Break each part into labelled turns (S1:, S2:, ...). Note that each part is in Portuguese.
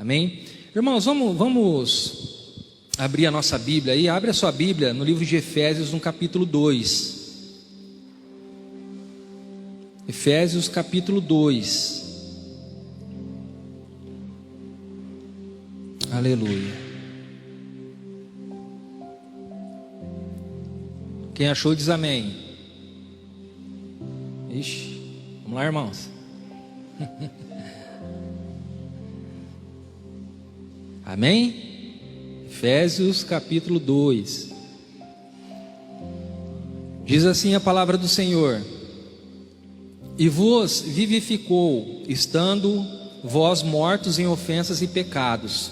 S1: Amém? Irmãos, vamos abrir a nossa Bíblia aí. Abre a sua Bíblia no livro de Efésios, no capítulo 2. Efésios capítulo 2. Aleluia. Quem achou diz amém. Ixi, vamos lá, irmãos. Amém? Efésios capítulo 2. Diz assim a palavra do Senhor: e vos vivificou, estando vós mortos em ofensas e pecados,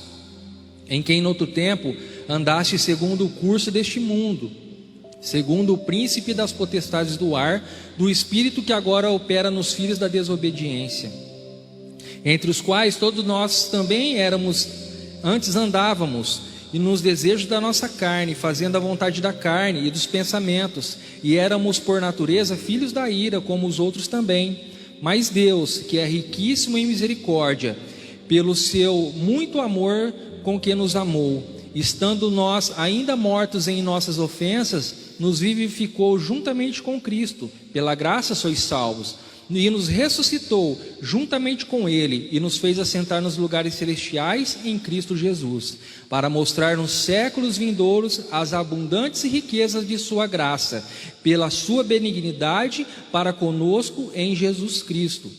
S1: em quem noutro tempo andaste segundo o curso deste mundo, segundo o príncipe das potestades do ar, do espírito que agora opera nos filhos da desobediência, entre os quais todos nós também antes andávamos, e nos desejos da nossa carne, fazendo a vontade da carne e dos pensamentos, e éramos por natureza filhos da ira, como os outros também. Mas Deus, que é riquíssimo em misericórdia, pelo seu muito amor com que nos amou, estando nós ainda mortos em nossas ofensas, nos vivificou juntamente com Cristo. Pela graça sois salvos, e nos ressuscitou juntamente com Ele, e nos fez assentar nos lugares celestiais em Cristo Jesus, para mostrar nos séculos vindouros as abundantes riquezas de sua graça, pela sua benignidade para conosco em Jesus Cristo.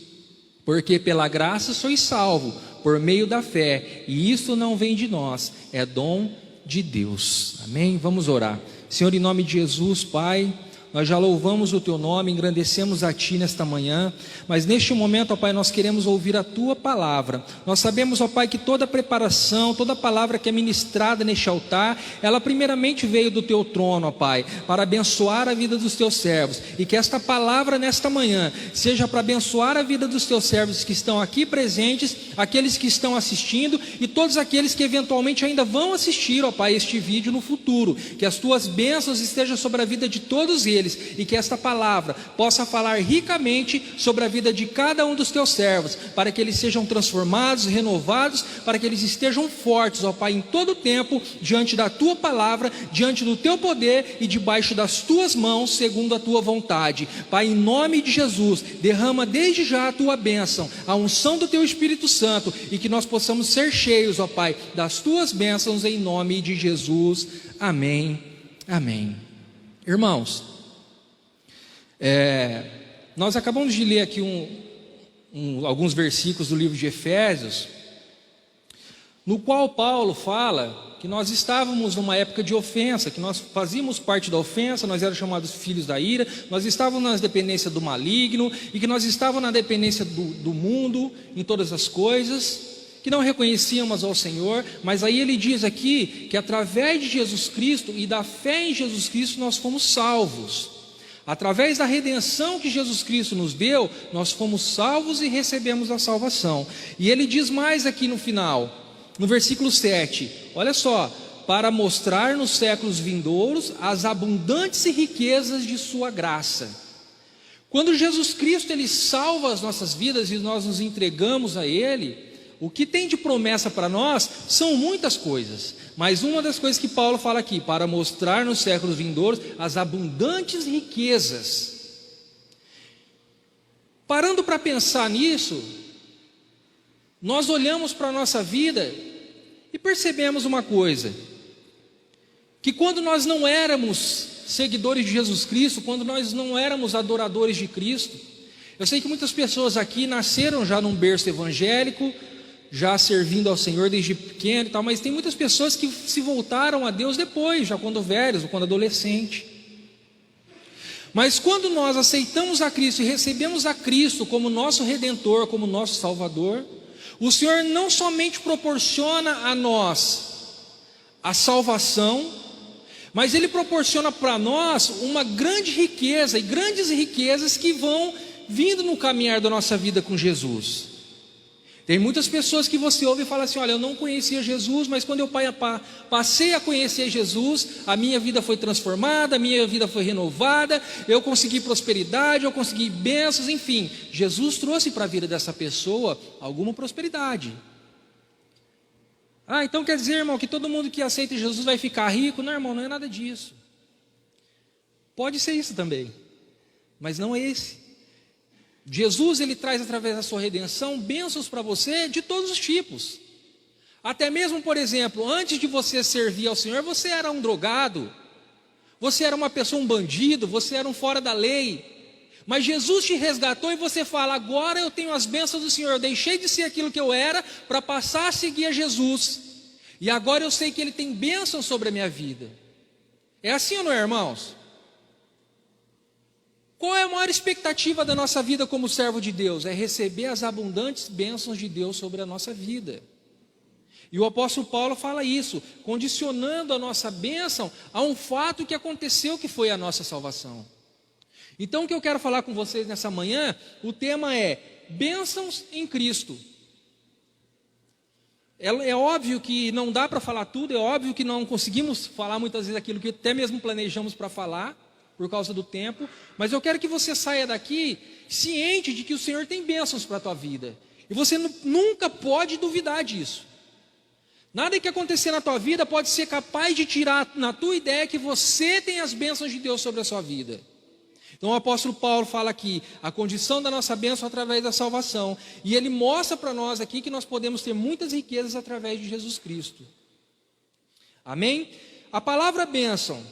S1: Porque pela graça sois salvos, por meio da fé, e isso não vem de nós, é dom de Deus. Amém? Vamos orar. Senhor, em nome de Jesus, Pai, nós já louvamos o Teu nome, engrandecemos a Ti nesta manhã, mas neste momento, ó Pai, nós queremos ouvir a Tua palavra. Nós sabemos, ó Pai, que toda preparação, toda palavra que é ministrada neste altar, ela primeiramente veio do Teu trono, ó Pai, para abençoar a vida dos Teus servos, e que esta palavra nesta manhã seja para abençoar a vida dos Teus servos que estão aqui presentes, aqueles que estão assistindo e todos aqueles que eventualmente ainda vão assistir, ó Pai, este vídeo no futuro. Que as Tuas bênçãos estejam sobre a vida de todos eles, e que esta palavra possa falar ricamente sobre a vida de cada um dos Teus servos, para que eles sejam transformados, renovados, para que eles estejam fortes, ó Pai, em todo o tempo, diante da Tua palavra, diante do Teu poder e debaixo das Tuas mãos, segundo a Tua vontade. Pai, em nome de Jesus, derrama desde já a Tua bênção, a unção do Teu Espírito Santo, e que nós possamos ser cheios, ó Pai, das Tuas bênçãos, em nome de Jesus. Amém, amém. Irmãos, nós acabamos de ler aqui alguns versículos do livro de Efésios, no qual Paulo fala que nós estávamos numa época de ofensa, que nós fazíamos parte da ofensa, nós éramos chamados filhos da ira, nós estávamos na dependência do maligno, e que nós estávamos na dependência do mundo, em todas as coisas, que não reconhecíamos ao Senhor. Mas aí ele diz aqui que através de Jesus Cristo e da fé em Jesus Cristo nós fomos salvos. Através da redenção que Jesus Cristo nos deu, nós fomos salvos e recebemos a salvação. E ele diz mais aqui no final, no versículo 7, olha só: para mostrar nos séculos vindouros as abundantes riquezas de sua graça. Quando Jesus Cristo ele salva as nossas vidas e nós nos entregamos a Ele, o que tem de promessa para nós são muitas coisas, mas uma das coisas que Paulo fala aqui: para mostrar nos séculos vindouros as abundantes riquezas. Parando para pensar nisso, nós olhamos para a nossa vida e percebemos uma coisa, que quando nós não éramos seguidores de Jesus Cristo, quando nós não éramos adoradores de Cristo, eu sei que muitas pessoas aqui nasceram já num berço evangélico, já servindo ao Senhor desde pequeno e tal, mas tem muitas pessoas que se voltaram a Deus depois, já quando velhos ou quando adolescente. Mas quando nós aceitamos a Cristo e recebemos a Cristo como nosso Redentor, como nosso Salvador, o Senhor não somente proporciona a nós a salvação, mas Ele proporciona para nós uma grande riqueza, e grandes riquezas que vão vindo no caminhar da nossa vida com Jesus. Tem muitas pessoas que você ouve e fala assim: olha, eu não conhecia Jesus, mas quando eu passei a conhecer Jesus, a minha vida foi transformada, a minha vida foi renovada, eu consegui prosperidade, eu consegui bênçãos, enfim. Jesus trouxe para a vida dessa pessoa alguma prosperidade. Ah, então quer dizer, irmão, que todo mundo que aceita Jesus vai ficar rico? Não, irmão, não é nada disso. Pode ser isso também, mas não é esse. Jesus, ele traz através da sua redenção bênçãos para você de todos os tipos. Até mesmo, por exemplo, antes de você servir ao Senhor, você era um drogado, você era uma pessoa, um bandido, você era um fora da lei. Mas Jesus te resgatou e você fala: agora eu tenho as bênçãos do Senhor, eu deixei de ser aquilo que eu era para passar a seguir a Jesus. E agora eu sei que Ele tem bênçãos sobre a minha vida. É assim ou não é, irmãos? Qual é a maior expectativa da nossa vida como servo de Deus? É receber as abundantes bênçãos de Deus sobre a nossa vida. E o apóstolo Paulo fala isso, condicionando a nossa bênção a um fato que aconteceu, que foi a nossa salvação. Então o que eu quero falar com vocês nessa manhã, o tema é bênçãos em Cristo. É óbvio que não dá para falar tudo, é óbvio que não conseguimos falar muitas vezes aquilo que até mesmo planejamos para falar, por causa do tempo, mas eu quero que você saia daqui ciente de que o Senhor tem bênçãos para a tua vida, e você nunca pode duvidar disso. Nada que acontecer na tua vida pode ser capaz de tirar na tua ideia que você tem as bênçãos de Deus sobre a sua vida. Então o apóstolo Paulo fala aqui, a condição da nossa bênção através da salvação, e ele mostra para nós aqui que nós podemos ter muitas riquezas através de Jesus Cristo. Amém? A palavra bênção,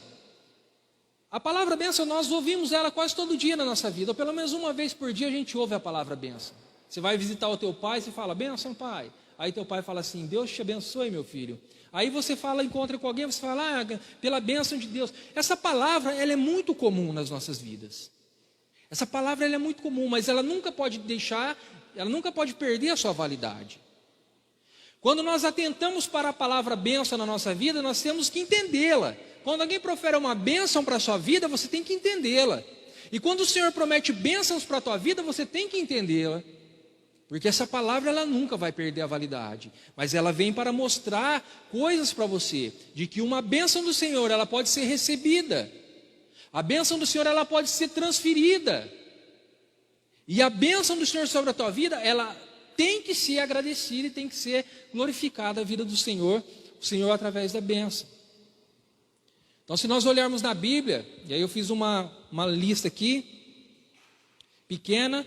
S1: nós ouvimos ela quase todo dia na nossa vida, ou pelo menos uma vez por dia a gente ouve a palavra bênção. Você vai visitar o teu pai, você fala: bênção, pai. Aí teu pai fala assim: Deus te abençoe, meu filho. Aí você encontra com alguém, você fala: pela bênção de Deus. Essa palavra, ela é muito comum nas nossas vidas. Essa palavra, ela é muito comum, mas ela nunca pode perder a sua validade. Quando nós atentamos para a palavra bênção na nossa vida, nós temos que entendê-la. Quando alguém profere uma bênção para a sua vida, você tem que entendê-la. E quando o Senhor promete bênçãos para a tua vida, você tem que entendê-la. Porque essa palavra, ela nunca vai perder a validade. Mas ela vem para mostrar coisas para você. De que uma bênção do Senhor, ela pode ser recebida. A bênção do Senhor, ela pode ser transferida. E a bênção do Senhor sobre a tua vida, ela tem que ser agradecida e tem que ser glorificada a vida do Senhor. O Senhor através da bênção. Então, se nós olharmos na Bíblia, e aí eu fiz uma lista aqui, pequena,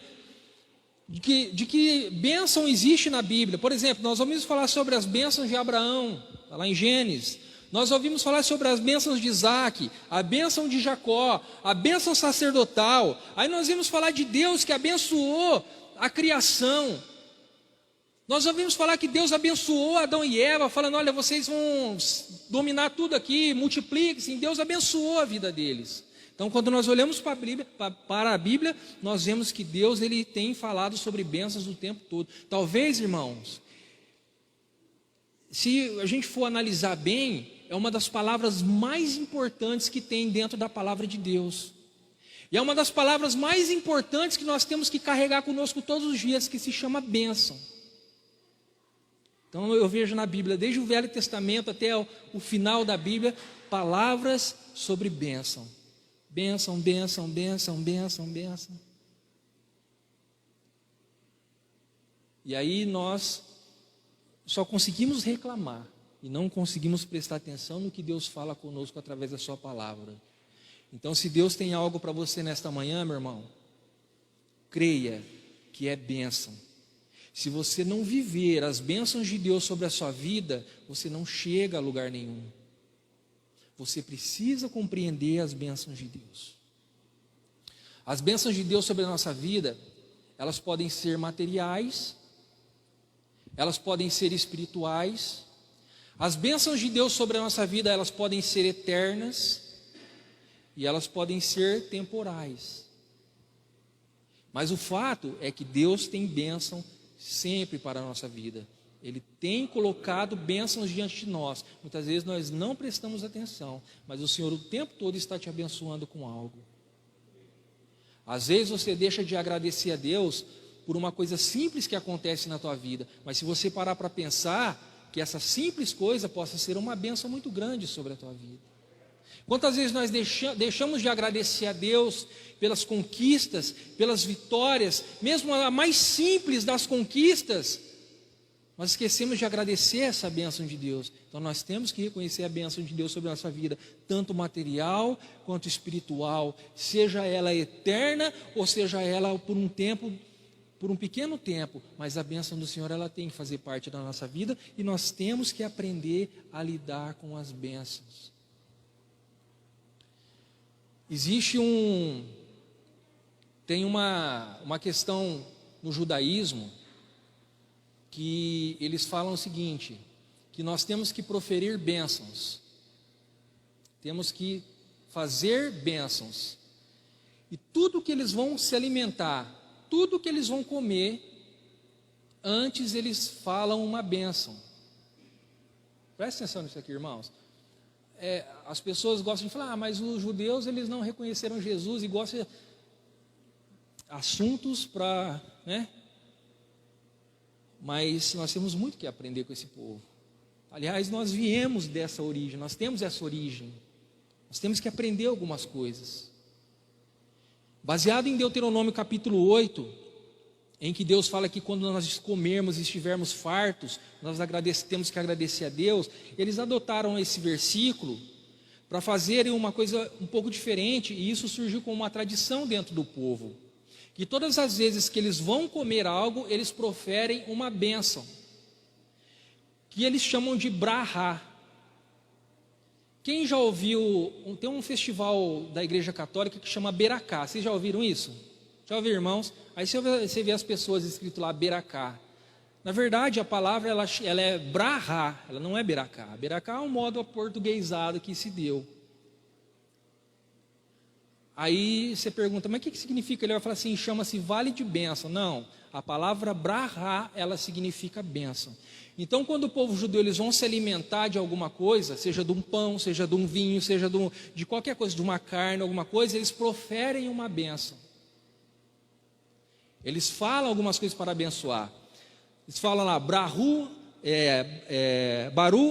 S1: de que bênção existe na Bíblia. Por exemplo, nós ouvimos falar sobre as bênçãos de Abraão, lá em Gênesis. Nós ouvimos falar sobre as bênçãos de Isaac, a bênção de Jacó, a bênção sacerdotal. Aí nós vimos falar de Deus que abençoou a criação. Nós ouvimos falar que Deus abençoou Adão e Eva, falando: olha, vocês vão dominar tudo aqui, multipliquem-se. Deus abençoou a vida deles. Então, quando nós olhamos para a Bíblia, nós vemos que Deus, ele tem falado sobre bênçãos o tempo todo. Talvez, irmãos, se a gente for analisar bem, é uma das palavras mais importantes que tem dentro da palavra de Deus. E é uma das palavras mais importantes que nós temos que carregar conosco todos os dias, que se chama bênção. Então eu vejo na Bíblia, desde o Velho Testamento até o final da Bíblia, palavras sobre bênção. Bênção, bênção, bênção, bênção, bênção. E aí nós só conseguimos reclamar e não conseguimos prestar atenção no que Deus fala conosco através da sua palavra. Então, se Deus tem algo para você nesta manhã, meu irmão, creia que é bênção. Se você não viver as bênçãos de Deus sobre a sua vida, você não chega a lugar nenhum. Você precisa compreender as bênçãos de Deus. As bênçãos de Deus sobre a nossa vida, elas podem ser materiais, elas podem ser espirituais. As bênçãos de Deus sobre a nossa vida, elas podem ser eternas e elas podem ser temporais. Mas o fato é que Deus tem bênção sempre para a nossa vida. Ele tem colocado bênçãos diante de nós. Muitas vezes nós não prestamos atenção, mas o Senhor o tempo todo está te abençoando com algo. Às vezes você deixa de agradecer a Deus por uma coisa simples que acontece na tua vida, mas se você parar para pensar, que essa simples coisa possa ser uma bênção muito grande sobre a tua vida. Quantas vezes nós deixamos de agradecer a Deus pelas conquistas, pelas vitórias, mesmo a mais simples das conquistas, Nós esquecemos de agradecer essa bênção de Deus. Então nós temos que reconhecer a bênção de Deus sobre a nossa vida, tanto material quanto espiritual, seja ela eterna ou seja ela por um tempo, por um pequeno tempo, mas a bênção do Senhor ela tem que fazer parte da nossa vida e nós temos que aprender a lidar com as bênçãos. Tem uma questão no judaísmo que eles falam o seguinte, que nós temos que proferir bênçãos, temos que fazer bênçãos, e tudo que eles vão se alimentar, tudo que eles vão comer, antes eles falam uma bênção. Presta atenção nisso aqui, irmãos. As pessoas gostam de falar, mas os judeus eles não reconheceram Jesus e gostam de assuntos para, né? Mas nós temos muito que aprender com esse povo. Aliás, nós viemos dessa origem, nós temos essa origem. Nós temos que aprender algumas coisas. Baseado em Deuteronômio capítulo 8, em que Deus fala que quando nós comermos e estivermos fartos, nós temos que agradecer a Deus. Eles adotaram esse versículo para fazerem uma coisa um pouco diferente, e isso surgiu como uma tradição dentro do povo. Que todas as vezes que eles vão comer algo, eles proferem uma bênção, que eles chamam de brahá. Quem já ouviu, tem um festival da Igreja Católica que chama Beracá, vocês já ouviram isso? Já ouviram, irmãos? Aí você vê as pessoas escrito lá Beracá. Na verdade, a palavra ela é brahá, ela não é Beracá. Beracá é um modo aportuguesado que se deu. Aí você pergunta, mas o que significa? Ele vai falar assim, chama-se vale de bênção. Não, a palavra brahá, ela significa bênção. Então, quando o povo judeu eles vão se alimentar de alguma coisa, seja de um pão, seja de um vinho, seja de qualquer coisa, de uma carne, alguma coisa, eles proferem uma bênção. Eles falam algumas coisas para abençoar. Eles falam lá, Baru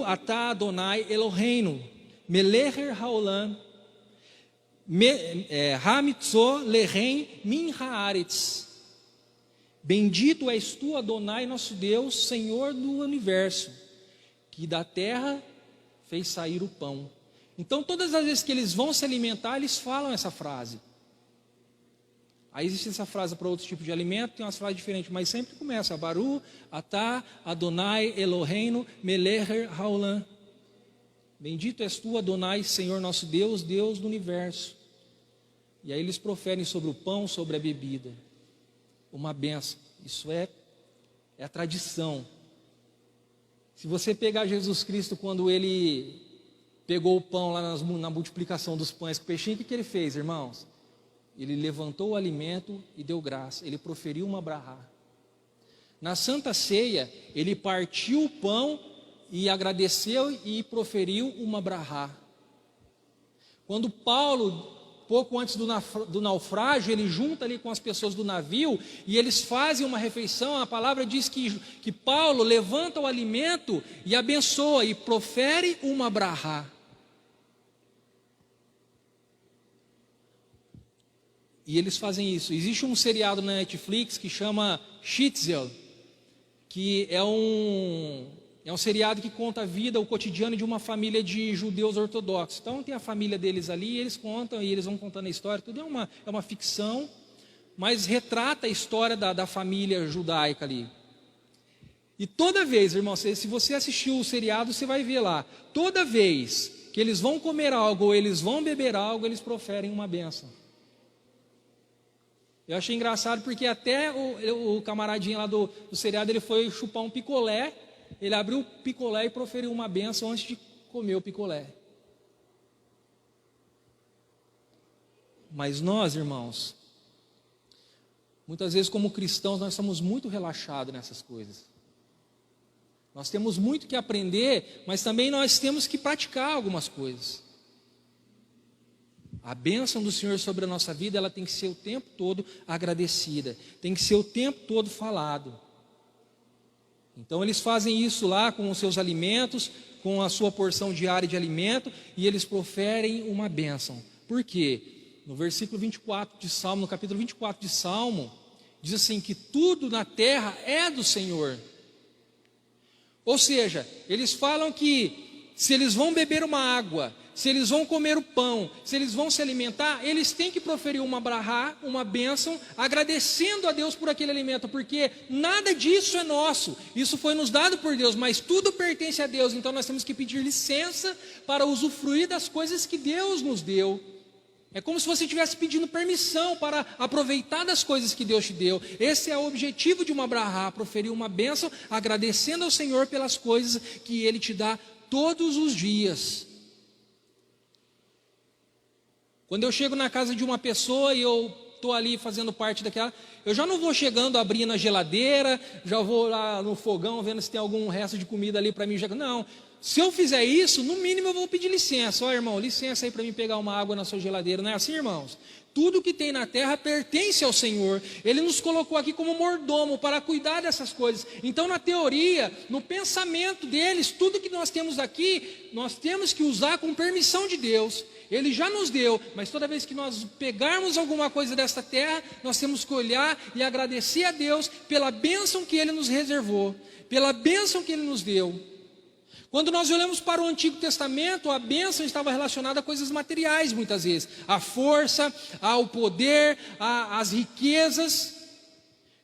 S1: atah Adonai Eloheinu, Melecher haolam, Hamitzo lehem min haaretz. Bendito és tu, Adonai, nosso Deus, Senhor do universo, que da terra fez sair o pão. Então, todas as vezes que eles vão se alimentar, eles falam essa frase. Aí existe essa frase para outros tipos de alimento, tem umas frases diferentes, mas sempre começa, Baru atah Adonai Eloheinu Melecher haolam. Bendito és tu, Adonai, Senhor nosso Deus, Deus do universo. E aí eles proferem sobre o pão, sobre a bebida, uma bênção. Isso é a tradição. Se você pegar Jesus Cristo, quando ele pegou o pão lá na multiplicação dos pães com o peixinho, o que ele fez, irmãos? Ele levantou o alimento e deu graça, ele proferiu uma brahá. Na Santa Ceia, ele partiu o pão e agradeceu e proferiu uma brahá. Quando Paulo, pouco antes do naufrágio, ele junta ali com as pessoas do navio e eles fazem uma refeição. A palavra diz que Paulo levanta o alimento e abençoa e profere uma brahá. E eles fazem isso. Existe um seriado na Netflix que chama Shitzel, que é um seriado que conta a vida, o cotidiano de uma família de judeus ortodoxos. Então tem a família deles ali, eles contam e eles vão contando a história. Tudo é uma ficção, mas retrata a história da família judaica ali. E toda vez, irmão, se você assistiu o seriado, você vai ver lá. Toda vez que eles vão comer algo ou eles vão beber algo, eles proferem uma bênção. Eu achei engraçado porque até o camaradinho lá do seriado, ele foi chupar um picolé. Ele abriu o picolé e proferiu uma bênção antes de comer o picolé. Mas nós, irmãos, muitas vezes como cristãos, nós somos muito relaxados nessas coisas. Nós temos muito que aprender, mas também nós temos que praticar algumas coisas. A bênção do Senhor sobre a nossa vida, ela tem que ser o tempo todo agradecida. Tem que ser o tempo todo falado. Então eles fazem isso lá com os seus alimentos, com a sua porção diária de alimento, e eles proferem uma bênção. Por quê? No versículo 24 de Salmo, no capítulo 24 de Salmo, diz assim, que tudo na terra é do Senhor. Ou seja, eles falam que se eles vão beber uma água, se eles vão comer o pão, se eles vão se alimentar, eles têm que proferir uma brahá, uma bênção, agradecendo a Deus por aquele alimento, porque nada disso é nosso, isso foi nos dado por Deus, mas tudo pertence a Deus, então nós temos que pedir licença para usufruir das coisas que Deus nos deu. É como se você estivesse pedindo permissão para aproveitar das coisas que Deus te deu. Esse é o objetivo de uma brahá, proferir uma bênção, agradecendo ao Senhor pelas coisas que Ele te dá todos os dias. Quando eu chego na casa de uma pessoa e eu estou ali fazendo parte daquela, eu já não vou chegando, abrindo a geladeira, já vou lá no fogão, vendo se tem algum resto de comida ali para mim. Não, se eu fizer isso, no mínimo eu vou pedir licença. Ó, irmão, licença aí para mim pegar uma água na sua geladeira. Não é assim, irmãos? Tudo que tem na terra pertence ao Senhor. Ele nos colocou aqui como mordomo para cuidar dessas coisas. Então, na teoria, no pensamento deles, tudo que nós temos aqui, nós temos que usar com permissão de Deus. Ele já nos deu, mas toda vez que nós pegarmos alguma coisa desta terra, nós temos que olhar e agradecer a Deus pela bênção que Ele nos reservou, pela bênção que Ele nos deu. Quando nós olhamos para o Antigo Testamento, a bênção estava relacionada a coisas materiais, muitas vezes. A força, ao poder, às riquezas.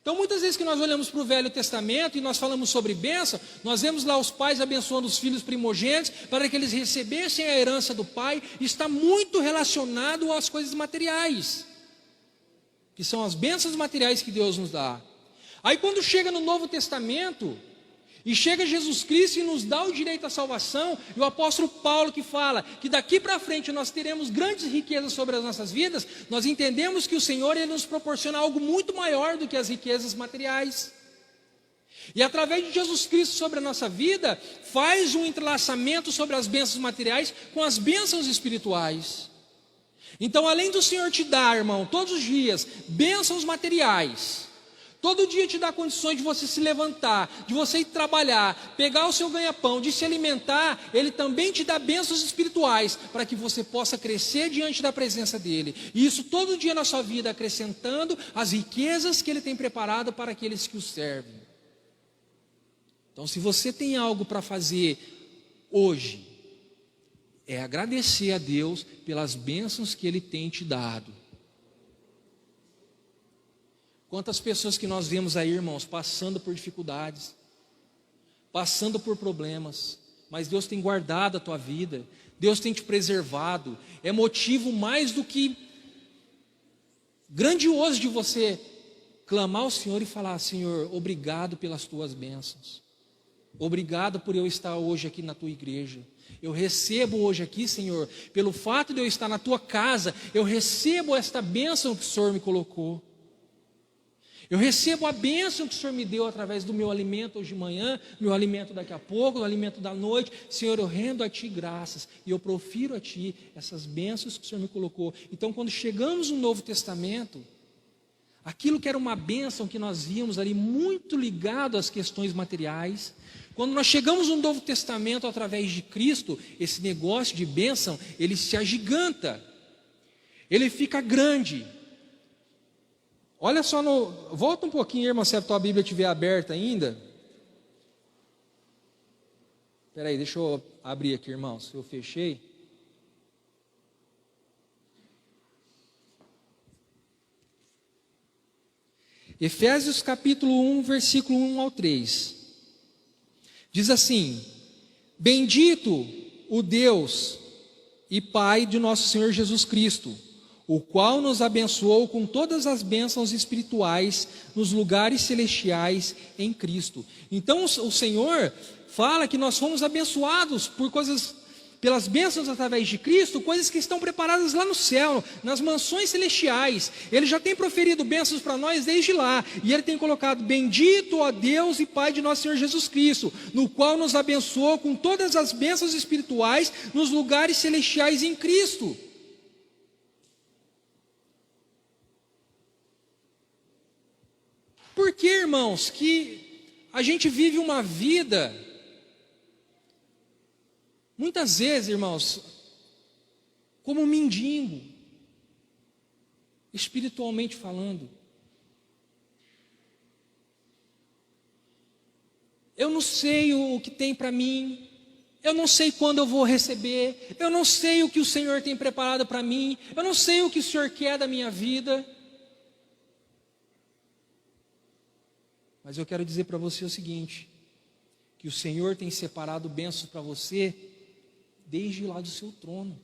S1: Então, muitas vezes que nós olhamos para o Velho Testamento e nós falamos sobre bênção, nós vemos lá os pais abençoando os filhos primogênitos para que eles recebessem a herança do pai. Está muito relacionado às coisas materiais, que são as bênçãos materiais que Deus nos dá. Aí quando chega no Novo Testamento, e chega Jesus Cristo e nos dá o direito à salvação, e o apóstolo Paulo que fala que daqui para frente nós teremos grandes riquezas sobre as nossas vidas, nós entendemos que o Senhor Ele nos proporciona algo muito maior do que as riquezas materiais. E através de Jesus Cristo sobre a nossa vida, faz um entrelaçamento sobre as bênçãos materiais com as bênçãos espirituais. Então, além do Senhor te dar, irmão, todos os dias, bênçãos materiais, todo dia te dá condições de você se levantar, de você ir trabalhar, pegar o seu ganha-pão, de se alimentar. Ele também te dá bênçãos espirituais para que você possa crescer diante da presença dEle. E isso todo dia na sua vida, acrescentando as riquezas que Ele tem preparado para aqueles que o servem. Então, se você tem algo para fazer hoje, é agradecer a Deus pelas bênçãos que Ele tem te dado. Quantas pessoas que nós vemos aí, irmãos, passando por dificuldades, passando por problemas, mas Deus tem guardado a tua vida, Deus tem te preservado. É motivo mais do que grandioso de você clamar ao Senhor e falar: Senhor, obrigado pelas tuas bênçãos, obrigado por eu estar hoje aqui na tua igreja. Eu recebo hoje aqui, Senhor, pelo fato de eu estar na tua casa, eu recebo esta bênção que o Senhor me colocou. Eu recebo a bênção que o Senhor me deu através do meu alimento hoje de manhã, meu alimento daqui a pouco, do alimento da noite. Senhor, eu rendo a Ti graças e eu profiro a Ti essas bênçãos que o Senhor me colocou. Então, quando chegamos no Novo Testamento, aquilo que era uma bênção que nós víamos ali muito ligado às questões materiais, quando nós chegamos no Novo Testamento através de Cristo, esse negócio de bênção, ele se agiganta, ele fica grande. Olha só, volta um pouquinho, irmão, se a tua Bíblia estiver aberta ainda. Espera aí, deixa eu abrir aqui, irmãos, eu fechei. Efésios capítulo 1, versículo 1 ao 3. Diz assim: Bendito o Deus e Pai de nosso Senhor Jesus Cristo, o qual nos abençoou com todas as bênçãos espirituais nos lugares celestiais em Cristo. Então o Senhor fala que nós fomos abençoados por coisas, pelas bênçãos através de Cristo, coisas que estão preparadas lá no céu, nas mansões celestiais. Ele já tem proferido bênçãos para nós desde lá, e Ele tem colocado: Bendito ó Deus e Pai de nosso Senhor Jesus Cristo, no qual nos abençoou com todas as bênçãos espirituais nos lugares celestiais em Cristo. Por que, irmãos, que a gente vive uma vida, muitas vezes, irmãos, como um mendigo, espiritualmente falando? Eu não sei o que tem para mim, eu não sei quando eu vou receber, eu não sei o que o Senhor tem preparado para mim, eu não sei o que o Senhor quer da minha vida. Mas eu quero dizer para você o seguinte, que o Senhor tem separado bênçãos para você desde lá do seu trono.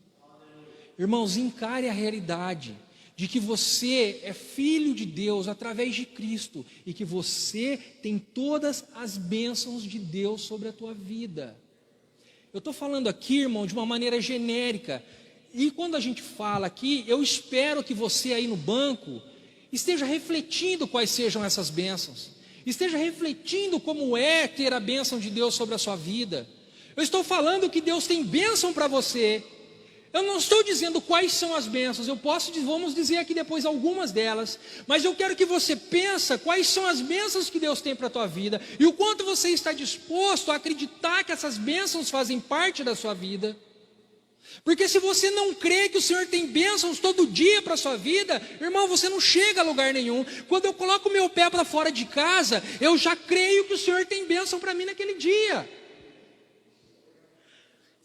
S1: Irmãos, encare a realidade de que você é filho de Deus através de Cristo e que você tem todas as bênçãos de Deus sobre a tua vida. Eu estou falando aqui, irmão, de uma maneira genérica, e quando a gente fala aqui, eu espero que você aí no banco esteja refletindo quais sejam essas bênçãos, esteja refletindo como é ter a bênção de Deus sobre a sua vida. Eu estou falando que Deus tem bênção para você. Eu não estou dizendo quais são as bênçãos, vamos dizer aqui depois algumas delas, mas eu quero que você pense quais são as bênçãos que Deus tem para a tua vida, e o quanto você está disposto a acreditar que essas bênçãos fazem parte da sua vida. Porque se você não crê que o Senhor tem bênçãos todo dia para a sua vida, irmão, você não chega a lugar nenhum. Quando eu coloco o meu pé para fora de casa, eu já creio que o Senhor tem bênção para mim naquele dia.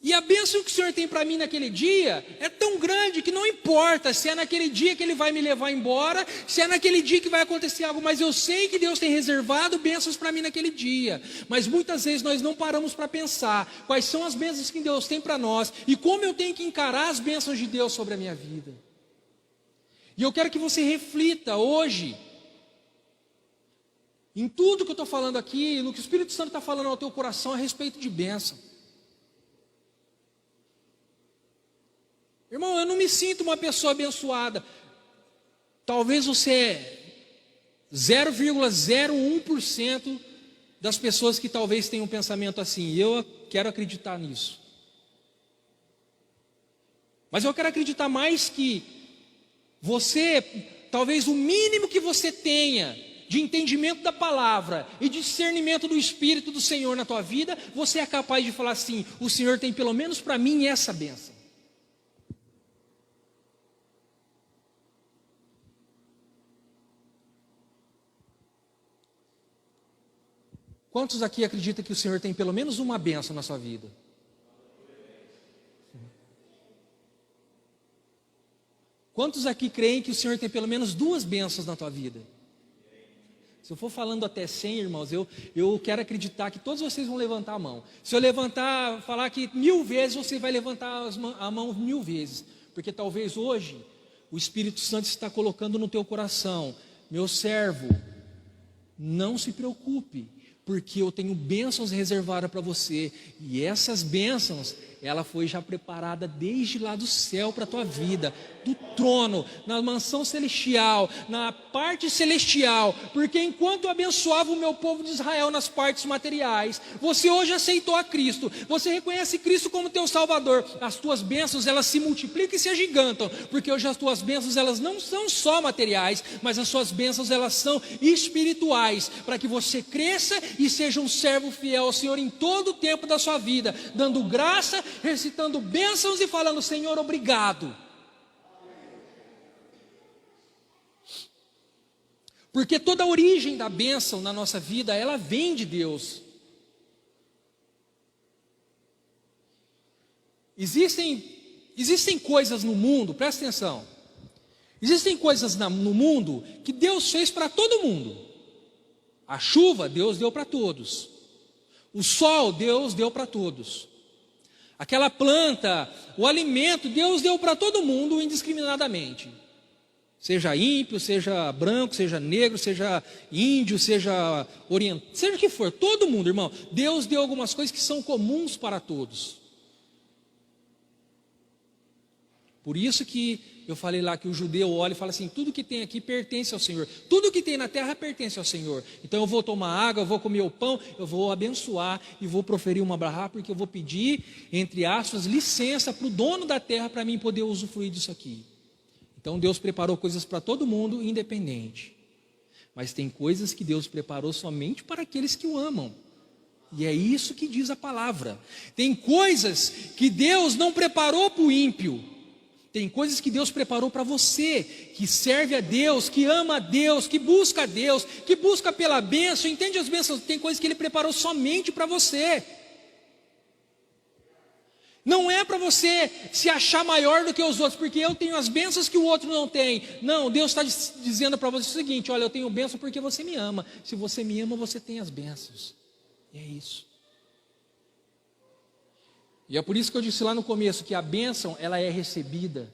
S1: E a bênção que o Senhor tem para mim naquele dia é tão grande que não importa se é naquele dia que Ele vai me levar embora, se é naquele dia que vai acontecer algo, mas eu sei que Deus tem reservado bênçãos para mim naquele dia. Mas muitas vezes nós não paramos para pensar quais são as bênçãos que Deus tem para nós e como eu tenho que encarar as bênçãos de Deus sobre a minha vida. E eu quero que você reflita hoje em tudo que eu estou falando aqui, no que o Espírito Santo está falando ao teu coração a respeito de bênção. Irmão, eu não me sinto uma pessoa abençoada. Talvez você é 0,01% das pessoas que talvez tenham um pensamento assim. Eu quero acreditar nisso. Mas eu quero acreditar mais que você, talvez o mínimo que você tenha de entendimento da palavra e discernimento do Espírito do Senhor na tua vida, você é capaz de falar assim: o Senhor tem pelo menos para mim essa bênção. Quantos aqui acreditam que o Senhor tem pelo menos uma bênção na sua vida? Quantos aqui creem que o Senhor tem pelo menos 2 bênçãos na tua vida? Se eu for falando até 100, irmãos, eu quero acreditar que todos vocês vão levantar a mão. Se eu falar que 1000 vezes, você vai levantar a mão 1000 vezes. Porque talvez hoje, o Espírito Santo está colocando no teu coração: meu servo, não se preocupe, porque eu tenho bênçãos reservadas para você, e essas bênçãos, ela foi já preparada desde lá do céu para a tua vida, do trono, na mansão celestial, na parte celestial, porque enquanto eu abençoava o meu povo de Israel nas partes materiais, você hoje aceitou a Cristo, você reconhece Cristo como teu Salvador, as tuas bênçãos, elas se multiplicam e se agigantam, porque hoje as tuas bênçãos, elas não são só materiais, mas as suas bênçãos, elas são espirituais, para que você cresça e seja um servo fiel ao Senhor em todo o tempo da sua vida, dando graça, recitando bênçãos e falando: Senhor, obrigado. Porque toda a origem da bênção na nossa vida, ela vem de Deus. Existem coisas no mundo, presta atenção, existem coisas no mundo que Deus fez para todo mundo. A chuva, Deus deu para todos. O sol, Deus deu para todos. Aquela planta, o alimento, Deus deu para todo mundo indiscriminadamente. Seja ímpio, seja branco, seja negro, seja índio, seja oriental, seja o que for, todo mundo, irmão. Deus deu algumas coisas que são comuns para todos. Por isso que eu falei lá que o judeu olha e fala assim: tudo que tem aqui pertence ao Senhor, tudo que tem na terra pertence ao Senhor. Então eu vou tomar água, eu vou comer o pão, eu vou abençoar e vou proferir uma brahá, porque eu vou pedir, entre aspas, licença para o dono da terra para mim poder usufruir disso aqui. Então Deus preparou coisas para todo mundo independente, mas tem coisas que Deus preparou somente para aqueles que o amam. E é isso que diz a palavra. Tem coisas que Deus não preparou para o ímpio. Tem coisas que Deus preparou para você, que serve a Deus, que ama a Deus, que busca pela bênção, entende as bênçãos? Tem coisas que Ele preparou somente para você. Não é para você se achar maior do que os outros, porque eu tenho as bênçãos que o outro não tem. Não, Deus está dizendo para você o seguinte: olha, eu tenho bênção porque você me ama. Se você me ama, você tem as bênçãos. E é isso. E é por isso que eu disse lá no começo que a bênção, ela é recebida,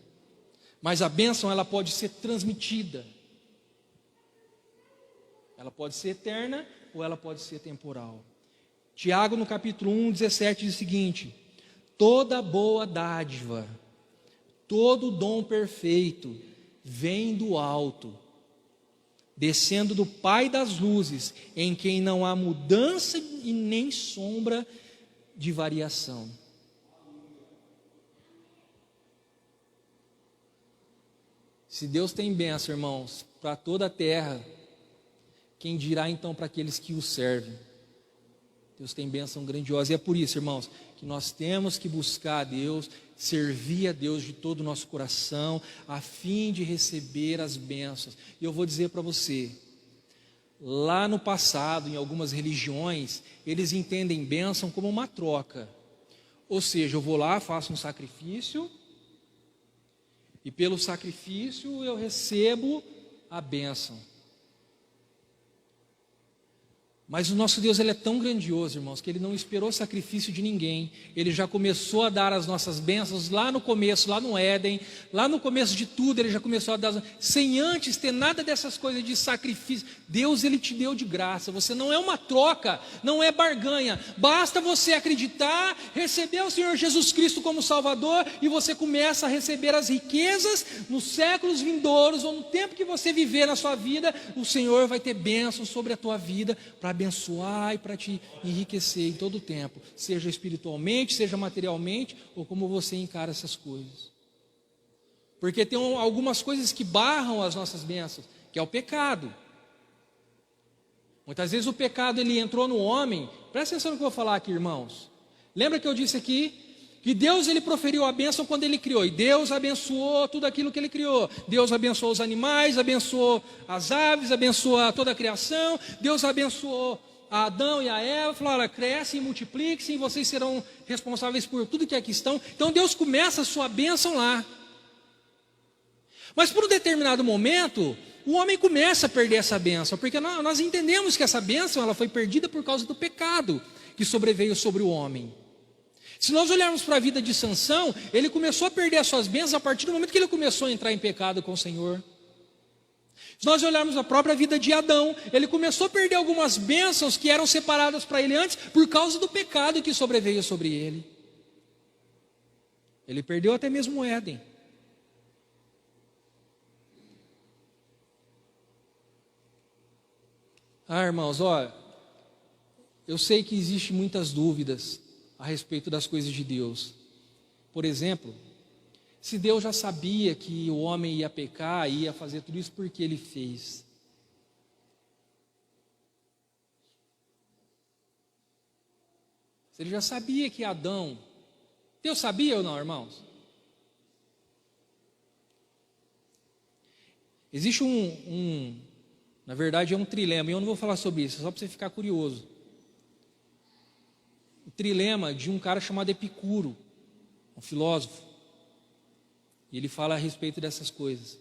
S1: mas a bênção, ela pode ser transmitida. Ela pode ser eterna ou ela pode ser temporal. Tiago, no capítulo 1, 17, diz o seguinte: toda boa dádiva, todo dom perfeito, vem do alto, descendo do Pai das luzes, em quem não há mudança e nem sombra de variação. Se Deus tem bênção, irmãos, para toda a terra, quem dirá então para aqueles que o servem? Deus tem bênção grandiosa, e é por isso, irmãos, que nós temos que buscar a Deus, servir a Deus de todo o nosso coração, a fim de receber as bênçãos. E eu vou dizer para você, lá no passado, em algumas religiões, eles entendem bênção como uma troca. Ou seja, eu vou lá, faço um sacrifício, e pelo sacrifício eu recebo a bênção. Mas o nosso Deus, Ele é tão grandioso, irmãos, que Ele não esperou sacrifício de ninguém. Ele já começou a dar as nossas bênçãos lá no começo, lá no Éden, lá no começo de tudo, Ele já começou a dar, sem antes ter nada dessas coisas de sacrifício. Deus, Ele te deu de graça. Você não é uma troca, não é barganha. Basta você acreditar, receber o Senhor Jesus Cristo como Salvador, e você começa a receber as riquezas nos séculos vindouros, ou no tempo que você viver na sua vida. O Senhor vai ter bênçãos sobre a tua vida, para abençoar e para te enriquecer em todo o tempo, seja espiritualmente, seja materialmente, ou como você encara essas coisas. Porque tem algumas coisas que barram as nossas bênçãos, que é o pecado. Muitas vezes o pecado, ele entrou no homem. Presta atenção no que eu vou falar aqui, irmãos. Lembra que eu disse aqui que Deus, Ele proferiu a bênção quando Ele criou, e Deus abençoou tudo aquilo que Ele criou. Deus abençoou os animais, abençoou as aves, abençoou toda a criação. Deus abençoou a Adão e a Eva, falou: olha, crescem e multipliquem, vocês serão responsáveis por tudo que aqui estão. Então Deus começa a sua bênção lá. Mas por um determinado momento, o homem começa a perder essa bênção, porque nós entendemos que essa bênção, ela foi perdida por causa do pecado que sobreveio sobre o homem. Se nós olharmos para a vida de Sansão, ele começou a perder as suas bênçãos a partir do momento que ele começou a entrar em pecado com o Senhor. Se nós olharmos a própria vida de Adão, ele começou a perder algumas bênçãos que eram separadas para ele antes, por causa do pecado que sobreveio sobre ele. Ele perdeu até mesmo o Éden. Irmãos, olha, eu sei que existem muitas dúvidas a respeito das coisas de Deus. Por exemplo, se Deus já sabia que o homem ia pecar, ia fazer tudo isso, por que Ele fez? Se Ele já sabia que Adão... Deus sabia ou não, irmãos? Existe na verdade é um trilema, e eu não vou falar sobre isso, só para você ficar curioso. O trilema de um cara chamado Epicuro, um filósofo. E ele fala a respeito dessas coisas.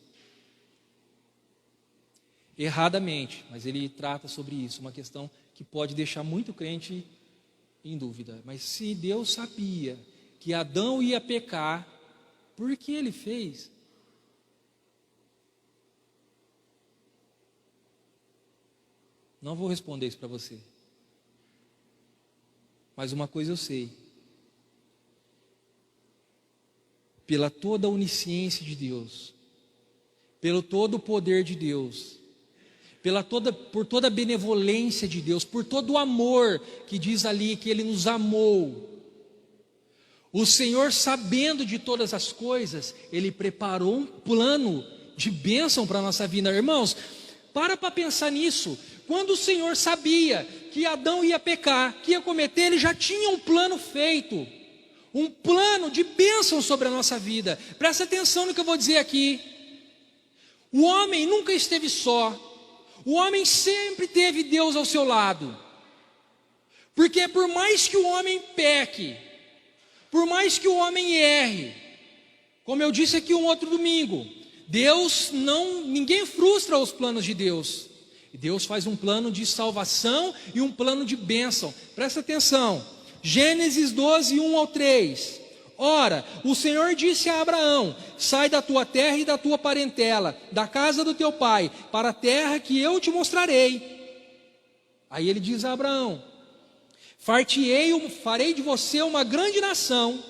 S1: Erradamente, mas ele trata sobre isso, uma questão que pode deixar muito crente em dúvida. Mas se Deus sabia que Adão ia pecar, por que Ele fez? Não vou responder isso para você. Mas uma coisa eu sei. Pela toda a onisciência de Deus, pelo todo o poder de Deus, por toda a benevolência de Deus, por todo o amor que diz ali que Ele nos amou, o Senhor, sabendo de todas as coisas, Ele preparou um plano de bênção para a nossa vida. Irmãos, para pensar nisso. Quando o Senhor sabia que Adão ia pecar, que ia cometer, Ele já tinha um plano feito. um plano de bênção sobre a nossa vida. Presta atenção no que eu vou dizer aqui. O homem nunca esteve só. O homem sempre teve Deus ao seu lado. Porque por mais que o homem peque, por mais que o homem erre, como eu disse aqui um outro domingo, ninguém frustra os planos de Deus. Deus faz um plano de salvação e um plano de bênção. Presta atenção. Gênesis 12, 1 ao 3. Ora, o Senhor disse a Abraão: sai da tua terra e da tua parentela, da casa do teu pai, para a terra que eu te mostrarei. Aí ele diz a Abraão: farei de você uma grande nação,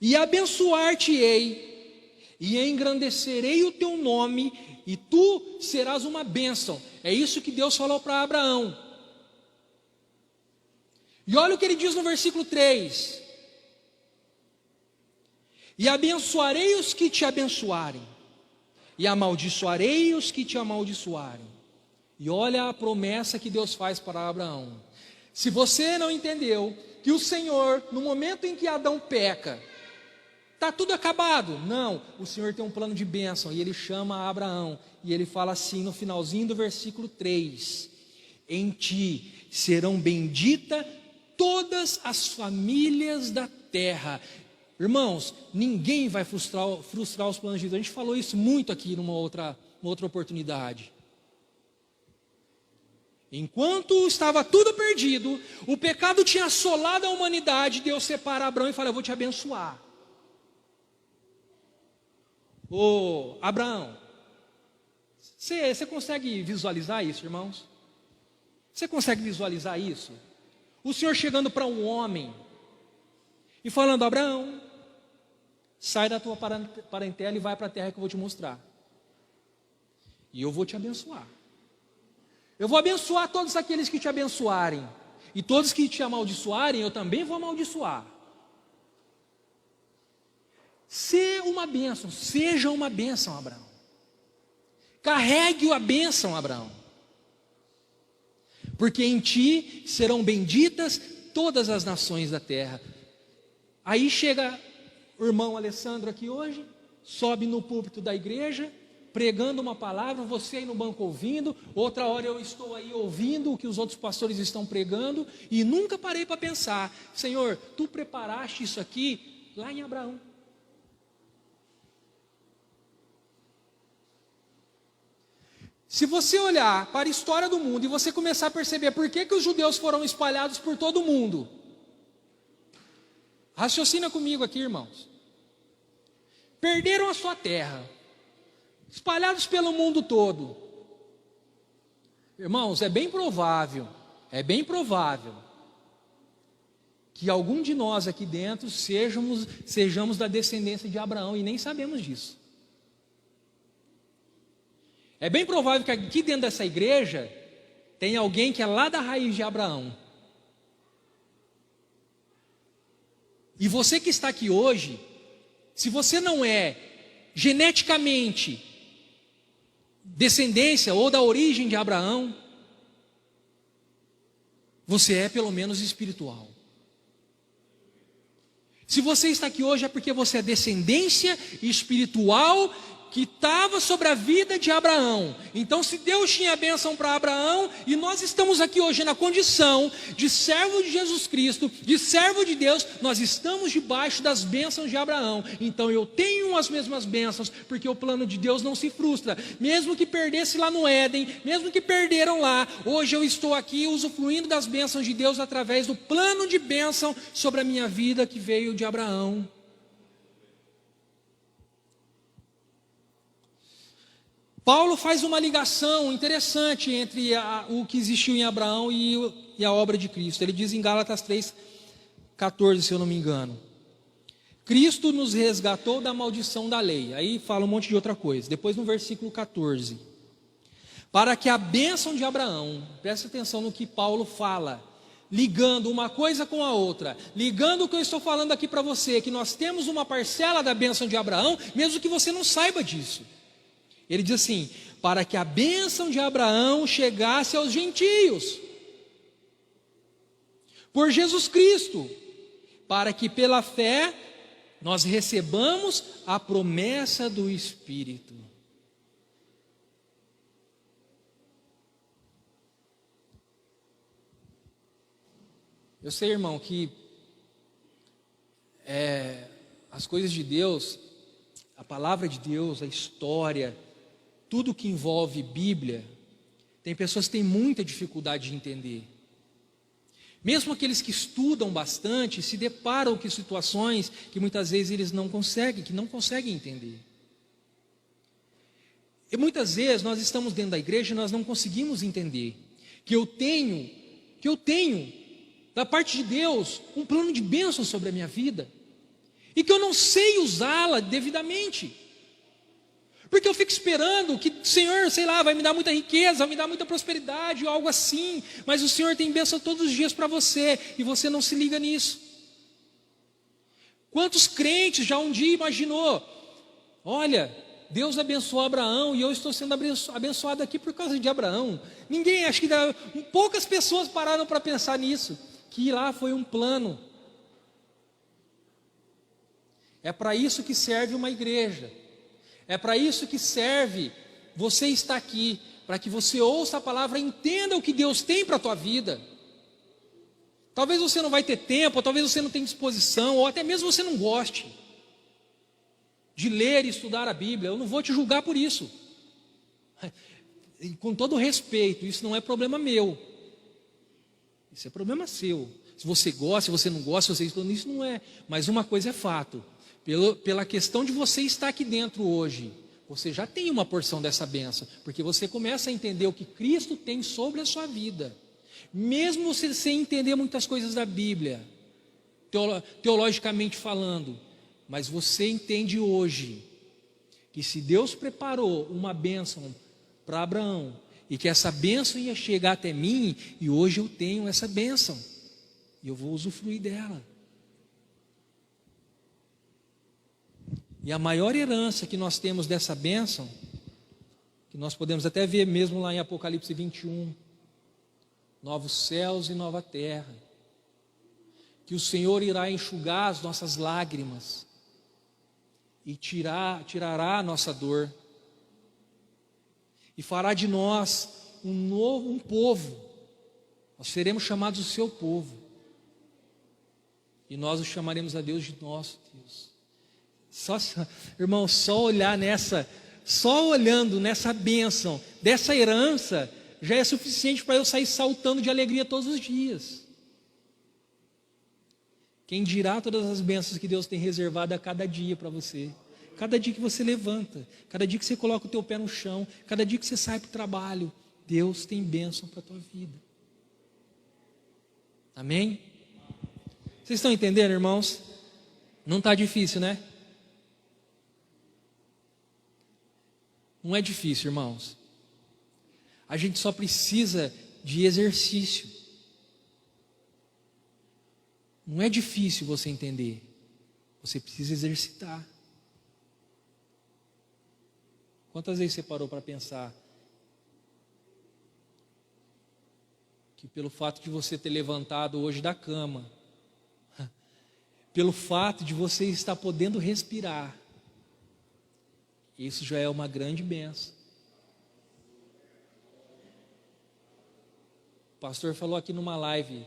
S1: e abençoar-te-ei, e engrandecerei o teu nome, e tu serás uma bênção. É isso que Deus falou para Abraão. E olha o que ele diz no versículo 3: e abençoarei os que te abençoarem, e amaldiçoarei os que te amaldiçoarem. E olha a promessa que Deus faz para Abraão. Se você não entendeu que o Senhor, no momento em que Adão peca, está tudo acabado. Não, o Senhor tem um plano de bênção. E ele chama Abraão. E ele fala assim no finalzinho do versículo 3: em ti serão benditas todas as famílias da terra. Irmãos, ninguém vai frustrar os planos de Deus. A gente falou isso muito aqui numa outra oportunidade. Enquanto estava tudo perdido, o pecado tinha assolado a humanidade, Deus separa Abraão e fala: eu vou te abençoar. Ô Abraão, você consegue visualizar isso, irmãos? Você consegue visualizar isso? O Senhor chegando para um homem e falando: Abraão, sai da tua parentela e vai para a terra que eu vou te mostrar. E eu vou te abençoar. Eu vou abençoar todos aqueles que te abençoarem. E todos que te amaldiçoarem, eu também vou amaldiçoar. Seja uma bênção, Abraão. Carregue a bênção, Abraão. Porque em ti serão benditas todas as nações da terra. Aí chega o irmão Alessandro aqui hoje, sobe no púlpito da igreja, pregando uma palavra, você aí no banco ouvindo, outra hora eu estou aí ouvindo o que os outros pastores estão pregando, e nunca parei para pensar: Senhor, tu preparaste isso aqui lá em Abraão. Se você olhar para a história do mundo e você começar a perceber por que os judeus foram espalhados por todo o mundo, raciocina comigo aqui, irmãos. Perderam a sua terra, espalhados pelo mundo todo. Irmãos, é bem provável que algum de nós aqui dentro sejamos da descendência de Abraão e nem sabemos disso. É bem provável que aqui dentro dessa igreja tem alguém que é lá da raiz de Abraão. E você que está aqui hoje, se você não é geneticamente descendência ou da origem de Abraão, você é pelo menos espiritual. Se você está aqui hoje é porque você é descendência espiritual que estava sobre a vida de Abraão. Então, se Deus tinha a bênção para Abraão, e nós estamos aqui hoje na condição de servo de Jesus Cristo, de servo de Deus, nós estamos debaixo das bênçãos de Abraão. Então eu tenho as mesmas bênçãos, porque o plano de Deus não se frustra. Mesmo que perdesse lá no Éden, mesmo que perderam lá, hoje eu estou aqui usufruindo das bênçãos de Deus através do plano de bênção sobre a minha vida que veio de Abraão. Paulo faz uma ligação interessante entre o que existiu em Abraão e a obra de Cristo. Ele diz em Gálatas 3:14, se eu não me engano: Cristo nos resgatou da maldição da lei. Aí fala um monte de outra coisa. Depois no versículo 14: para que a bênção de Abraão, presta atenção no que Paulo fala, ligando uma coisa com a outra, ligando o que eu estou falando aqui para você, que nós temos uma parcela da bênção de Abraão, mesmo que você não saiba disso. Ele diz assim: para que a bênção de Abraão chegasse aos gentios, por Jesus Cristo, para que pela fé nós recebamos a promessa do Espírito. Eu sei, irmão, que as coisas de Deus, a palavra de Deus, a história, tudo que envolve Bíblia, tem pessoas que têm muita dificuldade de entender. Mesmo aqueles que estudam bastante, se deparam com situações que muitas vezes eles não conseguem entender. E muitas vezes nós estamos dentro da igreja e nós não conseguimos entender que eu tenho, da parte de Deus, um plano de bênção sobre a minha vida, e que eu não sei usá-la devidamente, porque eu fico esperando que o Senhor, sei lá, vai me dar muita riqueza, vai me dar muita prosperidade, ou algo assim, mas o Senhor tem bênção todos os dias para você, e você não se liga nisso. Quantos crentes já um dia imaginou, olha, Deus abençoou Abraão, e eu estou sendo abençoado aqui por causa de Abraão. Ninguém, acho que poucas pessoas pararam para pensar nisso, que lá foi um plano. É para isso que serve uma igreja. É para isso que serve você estar aqui, para que você ouça a palavra, entenda o que Deus tem para a tua vida. Talvez você não vai ter tempo, ou talvez você não tenha disposição, ou até mesmo você não goste de ler e estudar a Bíblia. Eu não vou te julgar por isso. E com todo respeito, isso não é problema meu. Isso é problema seu. Se você gosta, se você não gosta, se você estuda, isso não é. Mas uma coisa é fato. Pela questão de você estar aqui dentro hoje, você já tem uma porção dessa bênção, porque você começa a entender o que Cristo tem sobre a sua vida, mesmo você sem entender muitas coisas da Bíblia, teologicamente falando, mas você entende hoje, que se Deus preparou uma bênção para Abraão, e que essa bênção ia chegar até mim, e hoje eu tenho essa bênção, e eu vou usufruir dela. E a maior herança que nós temos dessa bênção, que nós podemos até ver mesmo lá em Apocalipse 21, novos céus e nova terra, que o Senhor irá enxugar as nossas lágrimas, e tirará a nossa dor, e fará de nós um povo, nós seremos chamados o seu povo, e nós o chamaremos a Deus de nosso Deus. Irmão, só olhando nessa bênção, dessa herança, já é suficiente para eu sair saltando de alegria todos os dias. Quem dirá todas as bênçãos que Deus tem reservado a cada dia para você, cada dia que você levanta, cada dia que você coloca o teu pé no chão, cada dia que você sai para o trabalho, Deus tem bênção para a tua vida. Amém? Vocês estão entendendo, irmãos? Não está difícil, né? Não é difícil, irmãos. A gente só precisa de exercício. Não é difícil você entender. Você precisa exercitar. Quantas vezes você parou para pensar que pelo fato de você ter levantado hoje da cama, pelo fato de você estar podendo respirar, isso já é uma grande bênção. O pastor falou aqui numa live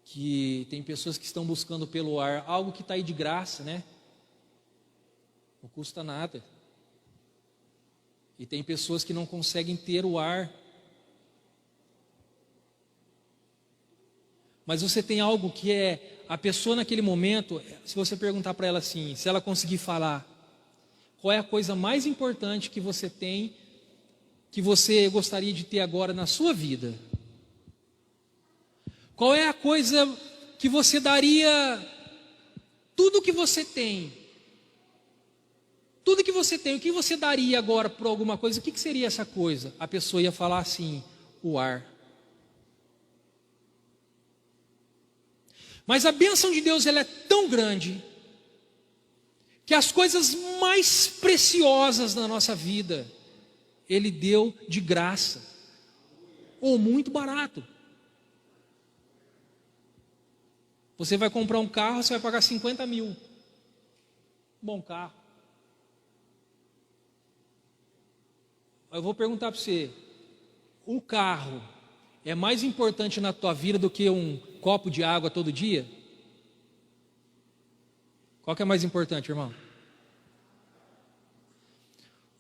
S1: que tem pessoas que estão buscando pelo ar algo que está aí de graça, né? Não custa nada. E tem pessoas que não conseguem ter o ar. Mas você tem algo que é a pessoa naquele momento, se você perguntar para ela assim, se ela conseguir falar, qual é a coisa mais importante que você tem, que você gostaria de ter agora na sua vida? Qual é a coisa que você daria, tudo que você tem, o que você daria agora por alguma coisa? O que seria essa coisa? A pessoa ia falar assim, o ar. Mas a bênção de Deus, ela é tão grande, que as coisas mais preciosas na nossa vida, Ele deu de graça, ou muito barato. Você vai comprar um carro, você vai pagar 50 mil. Bom carro. Eu vou perguntar para você, um carro é mais importante na tua vida do que um copo de água todo dia? Qual que é mais importante, irmão?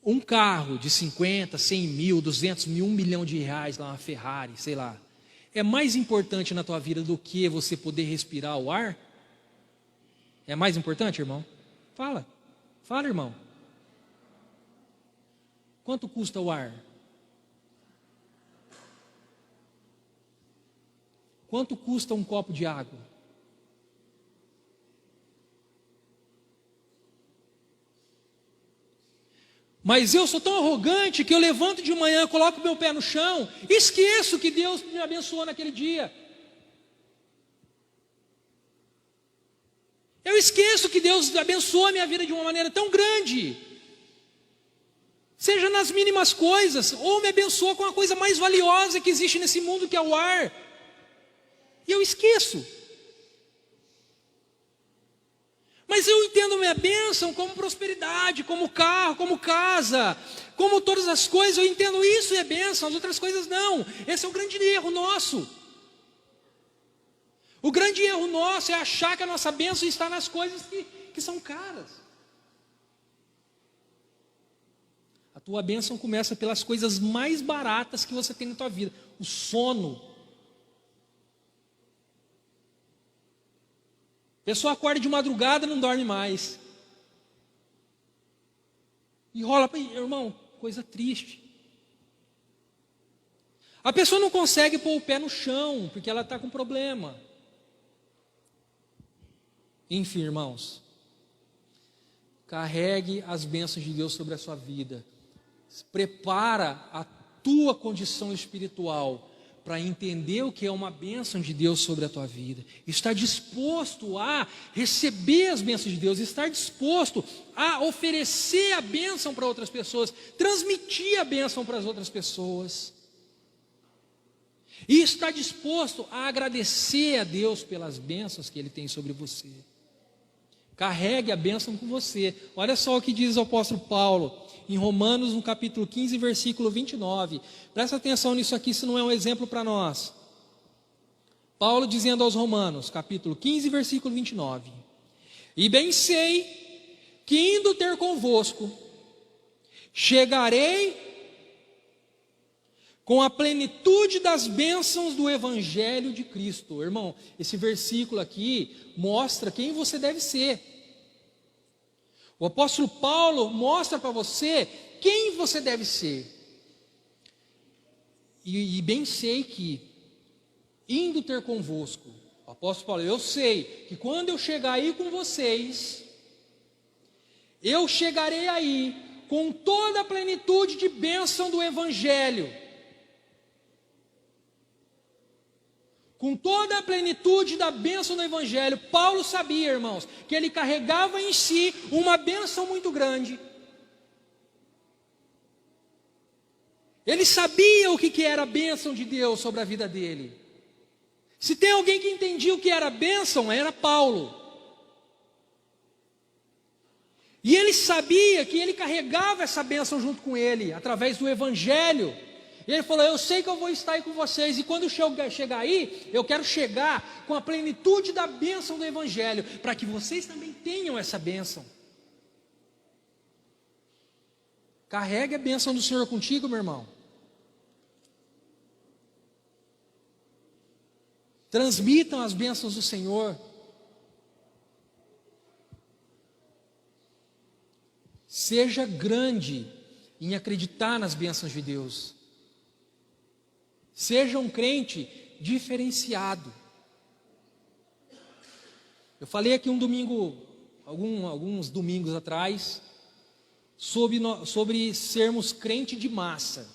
S1: Um carro de 50, 100 mil, 200 mil, 1 milhão de reais, lá uma Ferrari, sei lá, é mais importante na tua vida do que você poder respirar o ar? É mais importante, irmão? Fala, irmão. Quanto custa o ar? Quanto custa um copo de água? Mas eu sou tão arrogante que eu levanto de manhã, coloco meu pé no chão, esqueço que Deus me abençoou naquele dia. Eu esqueço que Deus abençoou a minha vida de uma maneira tão grande. Seja nas mínimas coisas, ou me abençoou com a coisa mais valiosa que existe nesse mundo, que é o ar. E eu esqueço. Mas eu entendo minha bênção como prosperidade, como carro, como casa, como todas as coisas. Eu entendo isso e é bênção, as outras coisas não. Esse é o grande erro nosso. O grande erro nosso é achar que a nossa bênção está nas coisas que são caras. A tua bênção começa pelas coisas mais baratas que você tem na tua vida. O sono. A pessoa acorda de madrugada e não dorme mais. E rola, irmão, coisa triste. A pessoa não consegue pôr o pé no chão, porque ela está com problema. Enfim, irmãos, carregue as bênçãos de Deus sobre a sua vida. Prepara a tua condição espiritual para entender o que é uma bênção de Deus sobre a tua vida. Estar disposto a receber as bênçãos de Deus, estar disposto a oferecer a bênção para outras pessoas, transmitir a bênção para as outras pessoas. E estar disposto a agradecer a Deus pelas bênçãos que Ele tem sobre você. Carregue a bênção com você. Olha só o que diz o apóstolo Paulo em Romanos, no capítulo 15, versículo 29. Presta atenção nisso aqui, se não é um exemplo para nós. Paulo dizendo aos Romanos, capítulo 15, versículo 29. E bem sei que indo ter convosco, chegarei com a plenitude das bênçãos do Evangelho de Cristo. Irmão, esse versículo aqui mostra quem você deve ser. O apóstolo Paulo mostra para você quem você deve ser. E bem sei que, indo ter convosco, o apóstolo Paulo, eu sei que quando eu chegar aí com vocês, eu chegarei aí com toda a plenitude de bênção do Evangelho. Com toda a plenitude da bênção do Evangelho. Paulo sabia, irmãos, que ele carregava em si uma bênção muito grande. Ele sabia o que era a bênção de Deus sobre a vida dele. Se tem alguém que entendia o que era a bênção, era Paulo. E ele sabia que ele carregava essa bênção junto com ele, através do Evangelho. E ele falou, eu sei que eu vou estar aí com vocês, e quando eu chegar aí, eu quero chegar com a plenitude da bênção do Evangelho, para que vocês também tenham essa bênção. Carregue a bênção do Senhor contigo, meu irmão. Transmitam as bênçãos do Senhor. Seja grande em acreditar nas bênçãos de Deus. Seja um crente diferenciado. Eu falei aqui um domingo, alguns domingos atrás, sobre sermos crente de massa.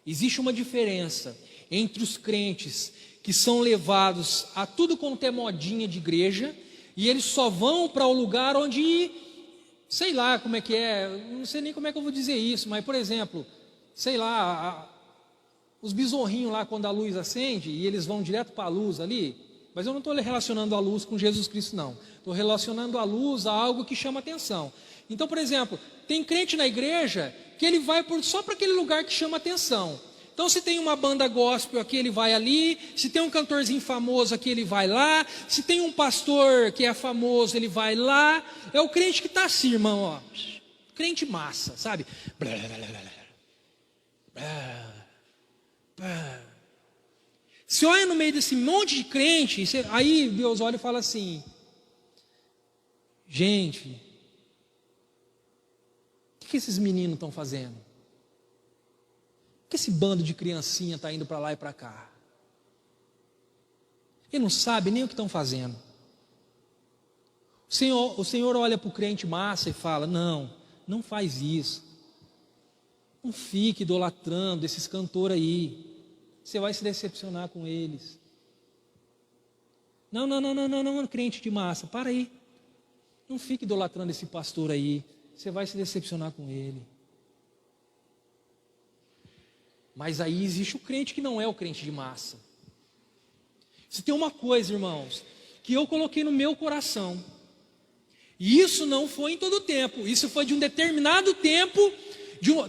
S1: Existe uma diferença entre os crentes que são levados a tudo quanto é modinha de igreja, e eles só vão para o lugar onde, sei lá como é que é, não sei nem como é que eu vou dizer isso, mas por exemplo, sei lá, os bizorrinhos lá quando a luz acende e eles vão direto para a luz ali, Mas eu não estou relacionando a luz com Jesus Cristo, não. Estou relacionando a luz a algo que chama atenção. Então, por exemplo, tem crente na igreja que ele vai só para aquele lugar que chama atenção. Então, se tem uma banda gospel aqui, ele vai ali. Se tem um cantorzinho famoso aqui, ele vai lá. Se tem um pastor que é famoso, ele vai lá. É o crente que está assim, irmão, ó. Crente massa, sabe? Você olha no meio desse monte de crente, aí Deus olha e fala assim: gente, o que esses meninos estão fazendo? Por que esse bando de criancinha está indo para lá e para cá? Ele não sabe nem o que estão fazendo. O Senhor olha para o crente massa e fala: não faz isso. Não fique idolatrando esses cantores aí. Você vai se decepcionar com eles. Não, crente de massa, para aí. Não fique idolatrando esse pastor aí. Você vai se decepcionar com ele. Mas aí existe o crente que não é o crente de massa. Se tem uma coisa, irmãos, que eu coloquei no meu coração, e isso não foi em todo o tempo, isso foi de um determinado tempo,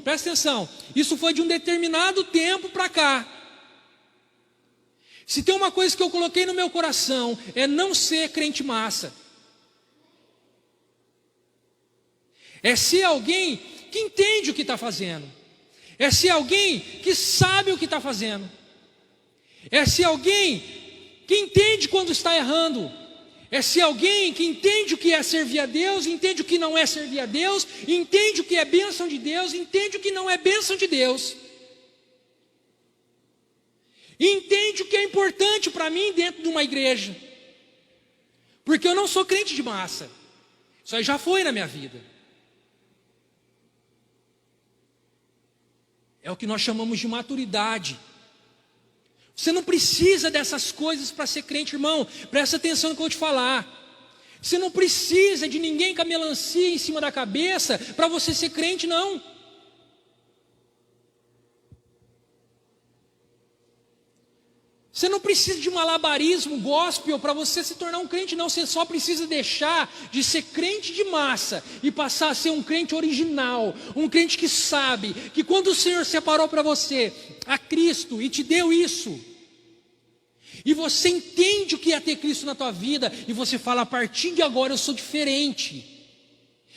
S1: presta atenção, isso foi de um determinado tempo para cá. Se tem uma coisa que eu coloquei no meu coração, é não ser crente massa. É ser alguém que entende o que está fazendo. É ser alguém que sabe o que está fazendo. É ser alguém que entende quando está errando. É ser alguém que entende o que é servir a Deus, entende o que não é servir a Deus, entende o que é bênção de Deus, entende o que não é bênção de Deus. Entende o que é importante para mim dentro de uma igreja. Porque eu não sou crente de massa. Isso aí já foi na minha vida. É o que nós chamamos de maturidade. Você não precisa dessas coisas para ser crente, irmão. Presta atenção no que eu vou te falar. Você não precisa de ninguém com a melancia em cima da cabeça para você ser crente, não. Você não precisa de malabarismo gospel para você se tornar um crente, não. Você só precisa deixar de ser crente de massa e passar a ser um crente original, um crente que sabe que quando o Senhor separou para você a Cristo e te deu isso, e você entende o que é ter Cristo na tua vida, e você fala: a partir de agora eu sou diferente.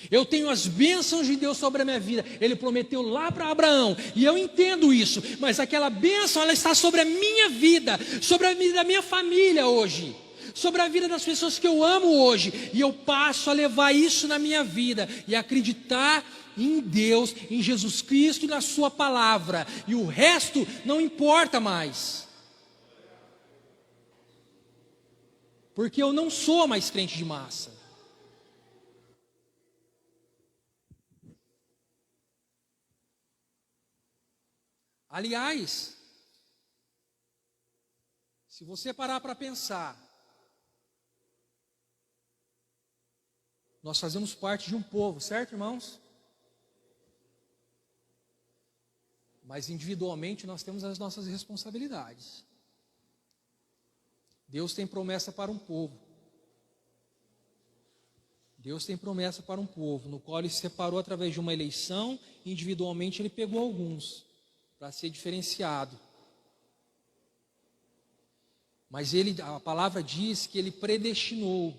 S1: Eu tenho as bênçãos de Deus sobre a minha vida. Ele prometeu lá para Abraão, e eu entendo isso, mas aquela bênção, ela está sobre a minha vida, sobre a vida da minha família hoje, sobre a vida das pessoas que eu amo hoje, e eu passo a levar isso na minha vida, e acreditar em Deus, em Jesus Cristo e na sua palavra, e o resto não importa mais, porque eu não sou mais crente de massa. Aliás, se você parar para pensar, nós fazemos parte de um povo, certo, irmãos? Mas individualmente nós temos as nossas responsabilidades. Deus tem promessa para um povo. Deus tem promessa para um povo, no qual Ele separou através de uma eleição. Individualmente Ele pegou alguns para ser diferenciado. Mas a palavra diz que Ele predestinou.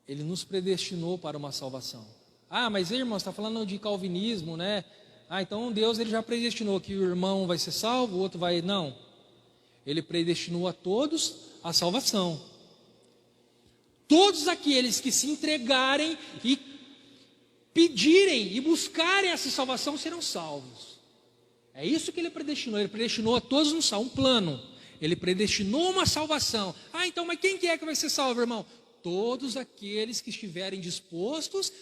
S1: Ele nos predestinou para uma salvação. Ah, mas irmão, você está falando de calvinismo, né? Ah, então Deus ele já predestinou que o irmão vai ser salvo, o outro vai... Não. Ele predestinou a todos a salvação. Todos aqueles que se entregarem e pedirem e buscarem essa salvação serão salvos. É isso que Ele predestinou. Ele predestinou a todos um plano. Ele predestinou uma salvação. Ah, então, mas quem que é que vai ser salvo, irmão? Todos aqueles que estiverem dispostos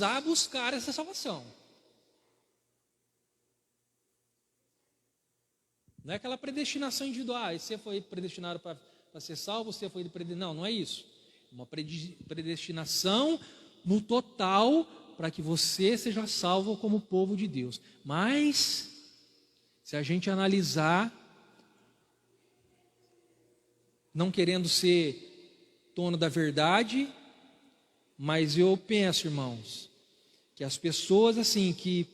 S1: a buscar essa salvação. Não é aquela predestinação individual. Você foi predestinado para ser salvo, você foi predestinado. Não é isso. Uma predestinação no total, para que você seja salvo como povo de Deus. Mas, se a gente analisar não querendo ser dono da verdade, mas eu penso, irmãos, que as pessoas assim que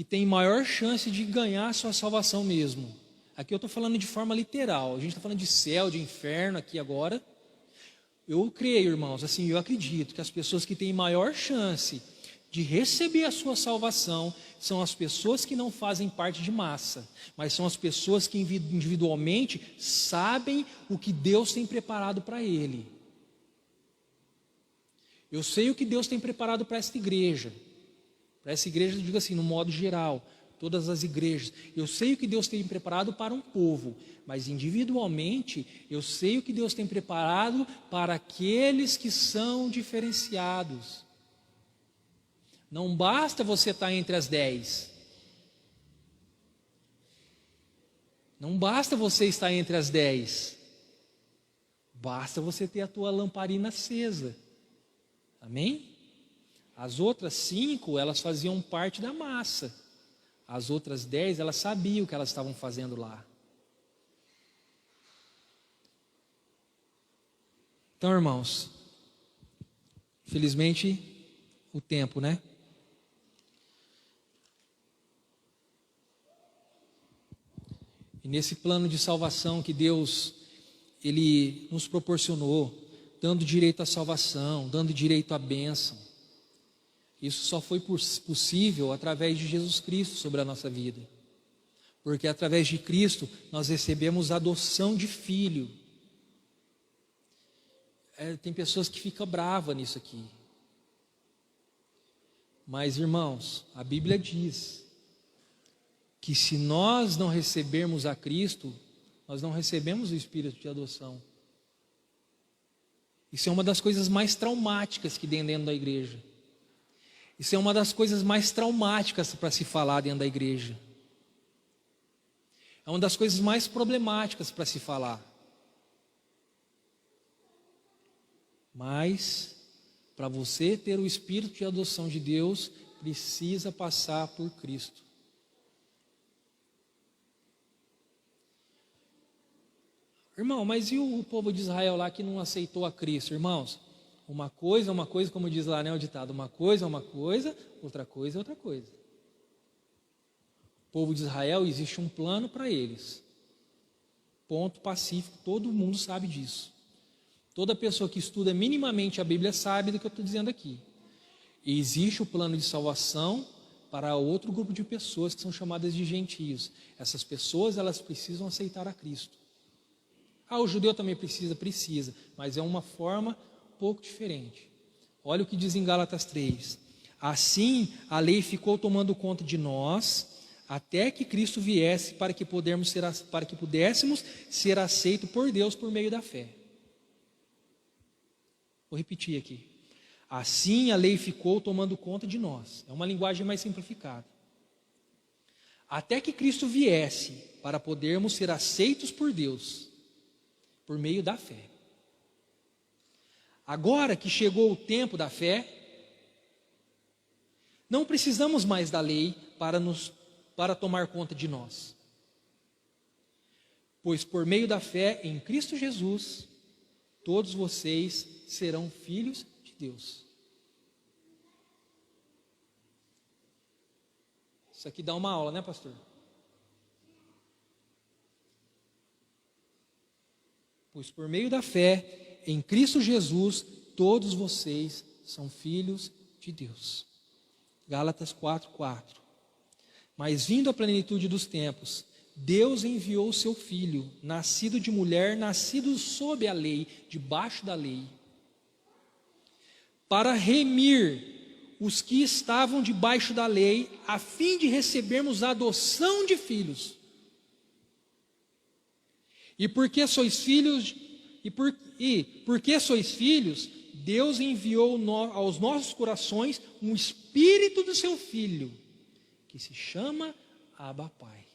S1: têm maior chance de ganhar a sua salvação mesmo. Aqui eu estou falando de forma literal, a gente está falando de céu, de inferno aqui agora. Eu creio, irmãos, assim, eu acredito que as pessoas que têm maior chance de receber a sua salvação são as pessoas que não fazem parte de massa, mas são as pessoas que individualmente sabem o que Deus tem preparado para ele. Eu sei o que Deus tem preparado para esta igreja. Para essa igreja, eu digo assim, no modo geral, todas as igrejas. Eu sei o que Deus tem preparado para um povo, mas individualmente, eu sei o que Deus tem preparado para aqueles que são diferenciados. Não basta você estar entre as 10. Não basta você estar entre as 10. Basta você ter a tua lamparina acesa. Amém? As outras 5, elas faziam parte da massa. As outras 10, elas sabiam o que elas estavam fazendo lá. Então, irmãos, infelizmente, o tempo, né? E nesse plano de salvação que Deus, Ele nos proporcionou, dando direito à salvação, dando direito à bênção. Isso só foi possível através de Jesus Cristo sobre a nossa vida. Porque através de Cristo nós recebemos a adoção de filho. Tem pessoas que ficam bravas nisso aqui. Mas, irmãos, a Bíblia diz que se nós não recebermos a Cristo, nós não recebemos o Espírito de adoção. Isso é uma das coisas mais traumáticas que tem dentro da igreja. Isso é uma das coisas mais traumáticas para se falar dentro da igreja. É uma das coisas mais problemáticas para se falar. Mas, para você ter o Espírito de adoção de Deus, precisa passar por Cristo. Irmão, mas e o povo de Israel lá que não aceitou a Cristo? Irmãos, uma coisa, como diz lá, né, o ditado, uma coisa é uma coisa, outra coisa é outra coisa. O povo de Israel, existe um plano para eles. Ponto pacífico, todo mundo sabe disso. Toda pessoa que estuda minimamente a Bíblia sabe do que eu estou dizendo aqui. E existe o plano de salvação para outro grupo de pessoas que são chamadas de gentios. Essas pessoas, elas precisam aceitar a Cristo. O judeu também precisa, mas é uma forma um pouco diferente. Olha o que diz em Gálatas 3. Assim, a lei ficou tomando conta de nós, até que Cristo viesse para que pudéssemos ser aceitos por Deus por meio da fé. Vou repetir aqui. Assim, a lei ficou tomando conta de nós. É uma linguagem mais simplificada. Até que Cristo viesse para podermos ser aceitos por Deus por meio da fé. Agora que chegou o tempo da fé, não precisamos mais da lei para tomar conta de nós. Pois por meio da fé em Cristo Jesus, todos vocês serão filhos de Deus. Isso aqui dá uma aula, né, pastor? Pois por meio da fé em Cristo Jesus, todos vocês são filhos de Deus. Gálatas 4:4. Mas vindo a plenitude dos tempos, Deus enviou o seu Filho, nascido de mulher, nascido sob a lei, debaixo da lei, para remir os que estavam debaixo da lei, a fim de recebermos a adoção de filhos. Porque sois filhos, Deus enviou aos nossos corações um Espírito do seu Filho, que se chama Abba Pai.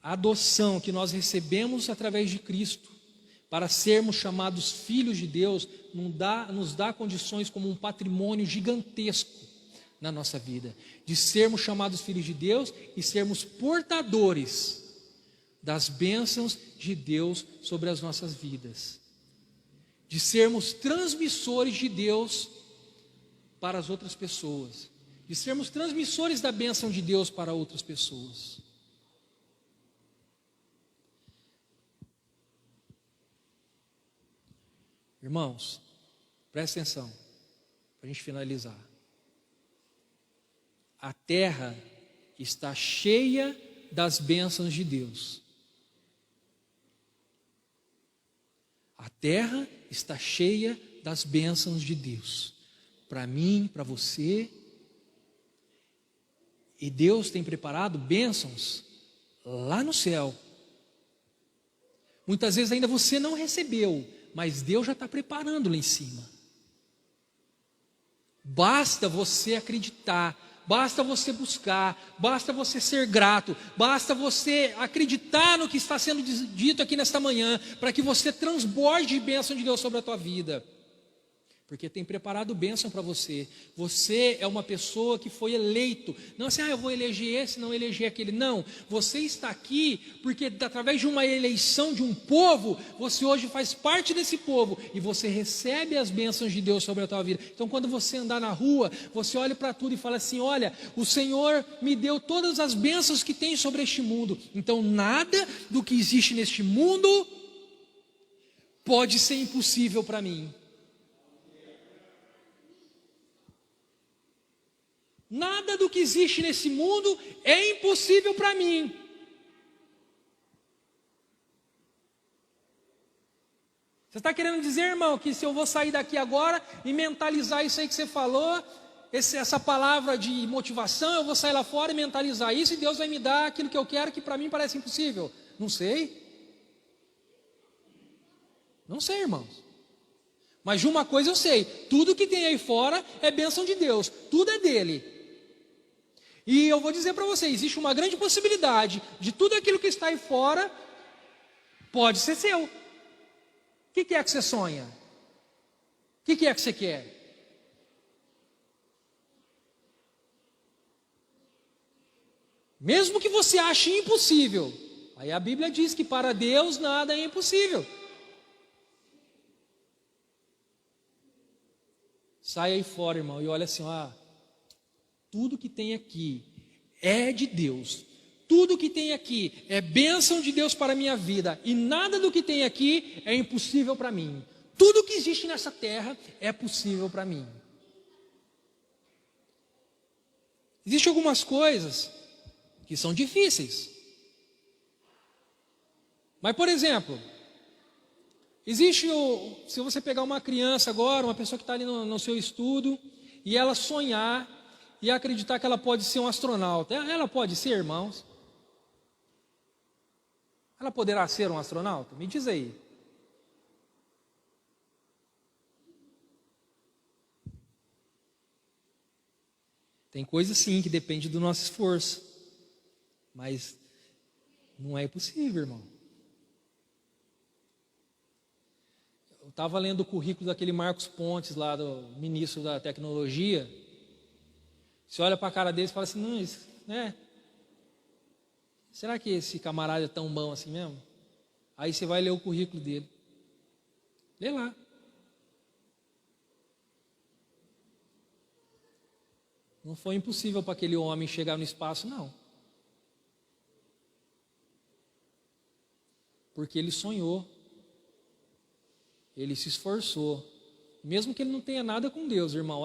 S1: A adoção que nós recebemos através de Cristo, para sermos chamados filhos de Deus, nos dá condições como um patrimônio gigantesco na nossa vida, de sermos chamados filhos de Deus e sermos portadores das bênçãos de Deus sobre as nossas vidas, de sermos transmissores de Deus para as outras pessoas, de sermos transmissores da bênção de Deus para outras pessoas. Irmãos, presta atenção, para a gente finalizar. A terra está cheia das bênçãos de Deus. A terra está cheia das bênçãos de Deus, para mim, para você. E Deus tem preparado bênçãos lá no céu. Muitas vezes ainda você não recebeu, mas Deus já está preparando lá em cima. Basta você acreditar, basta você buscar, basta você ser grato, basta você acreditar no que está sendo dito aqui nesta manhã, para que você transborde de bênção de Deus sobre a tua vida. Porque tem preparado bênção para você. Você é uma pessoa que foi eleito. Não assim, eu vou eleger esse, não eleger aquele. Não, você está aqui porque através de uma eleição de um povo, você hoje faz parte desse povo e você recebe as bênçãos de Deus sobre a tua vida. Então quando você andar na rua, você olha para tudo e fala assim, olha, o Senhor me deu todas as bênçãos que tem sobre este mundo. Então nada do que existe neste mundo pode ser impossível para mim. Nada do que existe nesse mundo é impossível para mim. Você está querendo dizer, irmão, que se eu vou sair daqui agora e mentalizar isso aí que você falou, essa palavra de motivação, eu vou sair lá fora e mentalizar isso e Deus vai me dar aquilo que eu quero que para mim parece impossível? Não sei. Não sei, irmãos. Mas de uma coisa eu sei, tudo que tem aí fora é bênção de Deus, tudo é dele. E eu vou dizer para você, existe uma grande possibilidade de tudo aquilo que está aí fora pode ser seu. O que é que você sonha? O que é que você quer? Mesmo que você ache impossível, aí a Bíblia diz que para Deus nada é impossível. Sai aí fora, irmão, e olha assim, tudo que tem aqui é de Deus. Tudo que tem aqui é bênção de Deus para a minha vida. E nada do que tem aqui é impossível para mim. Tudo que existe nessa terra é possível para mim. Existem algumas coisas que são difíceis. Mas, por exemplo, se você pegar uma criança agora, uma pessoa que está ali no seu estudo, e ela sonhar e acreditar que ela pode ser um astronauta. Ela pode ser, irmãos? Ela poderá ser um astronauta? Me diz aí. Tem coisa sim que depende do nosso esforço, mas não é impossível, irmão. Eu estava lendo o currículo daquele Marcos Pontes lá, do ministro da tecnologia. Você olha para a cara dele e fala assim, não, isso, né? Será que esse camarada é tão bom assim mesmo? Aí você vai ler o currículo dele. Lê lá. Não foi impossível para aquele homem chegar no espaço, não. Porque ele sonhou. Ele se esforçou. Mesmo que ele não tenha nada com Deus, irmão.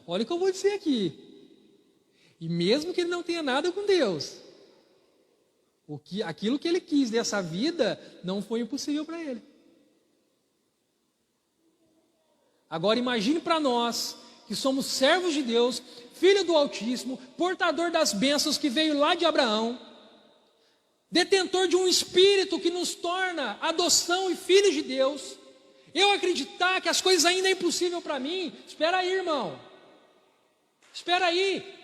S1: Olha o que eu vou dizer aqui. E mesmo que ele não tenha nada com Deus, aquilo que ele quis dessa vida não foi impossível para ele. Agora imagine para nós, que somos servos de Deus, filho do Altíssimo, portador das bênçãos que veio lá de Abraão, detentor de um espírito que nos torna adoção e filhos de Deus, eu acreditar que as coisas ainda é impossível para mim. Espera aí, irmão. Espera aí.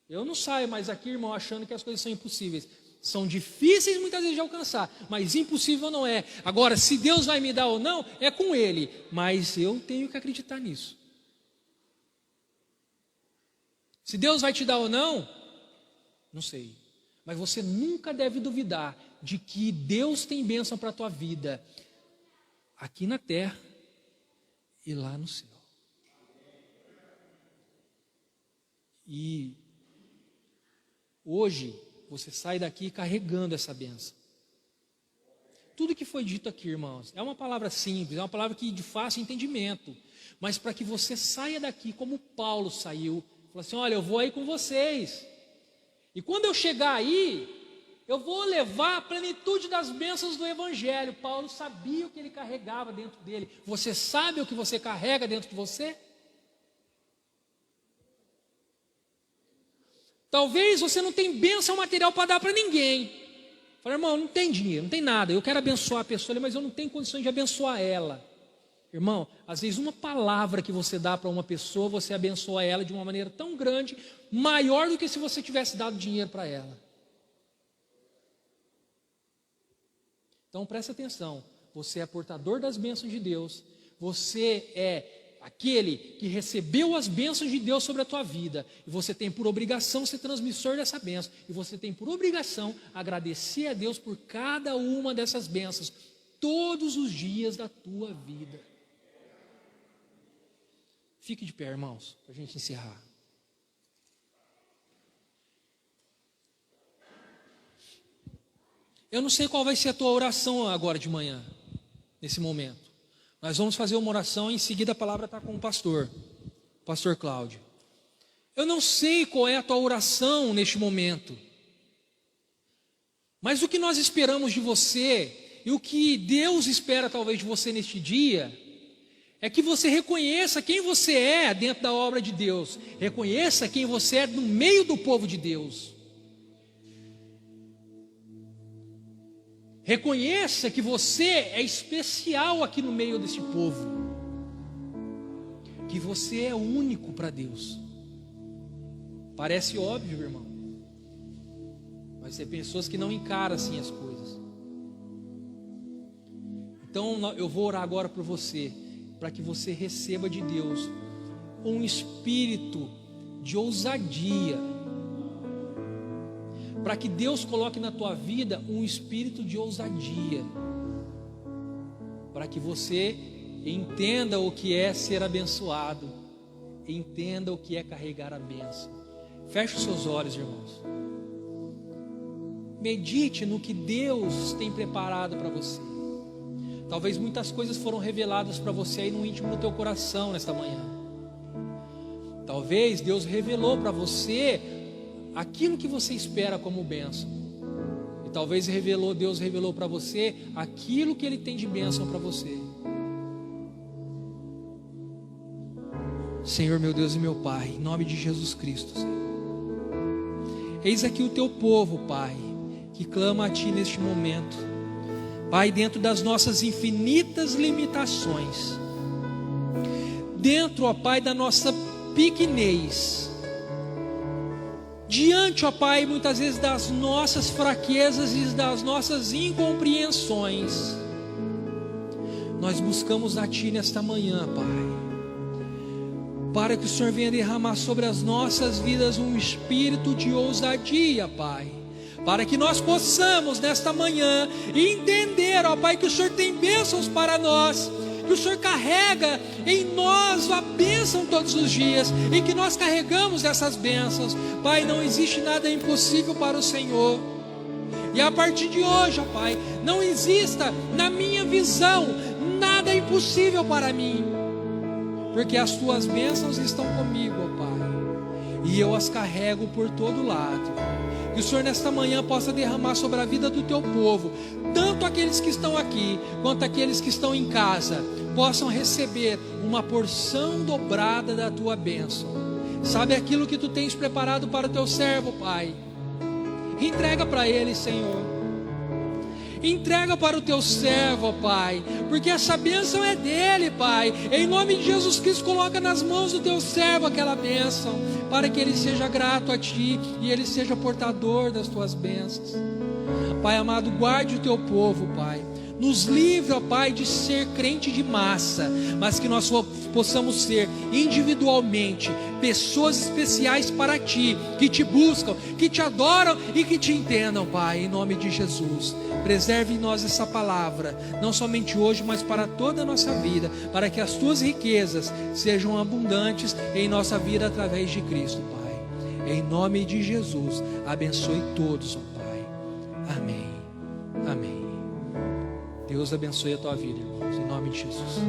S1: Eu não saio mais aqui, irmão, achando que as coisas são impossíveis. São difíceis muitas vezes de alcançar, mas impossível não é. Agora, se Deus vai me dar ou não, é com Ele. Mas eu tenho que acreditar nisso. Se Deus vai te dar ou não,
S2: Não sei. Mas você nunca deve duvidar de que Deus tem bênção para a tua vida, aqui na terra e lá no céu. E hoje você sai daqui carregando essa bênção. Tudo que foi dito aqui, irmãos, é uma palavra simples, é uma palavra que de fácil entendimento, mas para que você saia daqui como Paulo saiu, falou assim: olha, eu vou aí com vocês, e quando eu chegar aí, eu vou levar a plenitude das bênçãos do Evangelho. Paulo sabia o que ele carregava dentro dele. Você sabe o que você carrega dentro de você? Talvez você não tenha bênção material para dar para ninguém. Fala, irmão, não tem dinheiro, não tem nada, eu quero abençoar a pessoa, mas eu não tenho condições de abençoar ela. Irmão, às vezes uma palavra que você dá para uma pessoa, você abençoa ela de uma maneira tão grande, maior do que se você tivesse dado dinheiro para ela. Então presta atenção, você é portador das bênçãos de Deus, você é aquele que recebeu as bênçãos de Deus sobre a tua vida, e você tem por obrigação ser transmissor dessa bênção, e você tem por obrigação agradecer a Deus por cada uma dessas bênçãos, todos os dias da tua vida. Fique de pé, irmãos, para a gente encerrar. Eu não sei qual vai ser a tua oração agora de manhã, nesse momento. Nós vamos fazer uma oração e em seguida a palavra está com o pastor Cláudio. Eu não sei qual é a tua oração neste momento, mas o que nós esperamos de você e o que Deus espera talvez de você neste dia é que você reconheça quem você é dentro da obra de Deus, reconheça quem você é no meio do povo de Deus. Reconheça que você é especial aqui no meio desse povo, que você é único para Deus. Parece óbvio, irmão, mas tem pessoas que não encaram assim as coisas. Então eu vou orar agora por você, para que você receba de Deus um espírito de ousadia, para que Deus coloque na tua vida um espírito de ousadia, para que você entenda o que é ser abençoado, entenda o que é carregar a bênção. Feche os seus olhos, irmãos. Medite no que Deus tem preparado para você. Talvez muitas coisas foram reveladas para você aí no íntimo do teu coração nesta manhã. Talvez Deus revelou para você aquilo que você espera como bênção. E talvez Deus revelou para você aquilo que Ele tem de bênção para você. Senhor, meu Deus e meu Pai, em nome de Jesus Cristo, Senhor. Eis aqui o teu povo, Pai, que clama a Ti neste momento. Pai, dentro das nossas infinitas limitações, dentro, ó Pai, da nossa pequenez, diante, ó Pai, muitas vezes das nossas fraquezas e das nossas incompreensões, nós buscamos a Ti nesta manhã, Pai, para que o Senhor venha derramar sobre as nossas vidas um espírito de ousadia, Pai, para que nós possamos nesta manhã entender, ó Pai, que o Senhor tem bênçãos para nós, que o Senhor carrega em nós a bênção todos os dias, e que nós carregamos essas bênçãos. Pai, não existe nada impossível para o Senhor, e a partir de hoje, ó Pai, não exista na minha visão nada impossível para mim, porque as Tuas bênçãos estão comigo, ó Pai, e eu as carrego por todo lado. Que o Senhor nesta manhã possa derramar sobre a vida do Teu povo, tanto aqueles que estão aqui, quanto aqueles que estão em casa, possam receber uma porção dobrada da Tua bênção. Sabe aquilo que Tu tens preparado para o Teu servo, Pai? Entrega para ele, Senhor. Entrega para o Teu servo, Pai, porque essa bênção é dele, Pai. Em nome de Jesus Cristo, coloca nas mãos do Teu servo aquela bênção, para que ele seja grato a Ti e ele seja portador das Tuas bênçãos. Pai amado, guarde o Teu povo, Pai. Nos livre, ó Pai, de ser crente de massa, mas que nós possamos ser individualmente pessoas especiais para Ti, que Te buscam, que Te adoram e que Te entendam, Pai, em nome de Jesus. Preserve em nós essa palavra, não somente hoje, mas para toda a nossa vida, para que as Tuas riquezas sejam abundantes em nossa vida através de Cristo, Pai. Em nome de Jesus, abençoe todos, ó Pai. Amém. Amém. Deus abençoe a tua vida, irmãos, em nome de Jesus.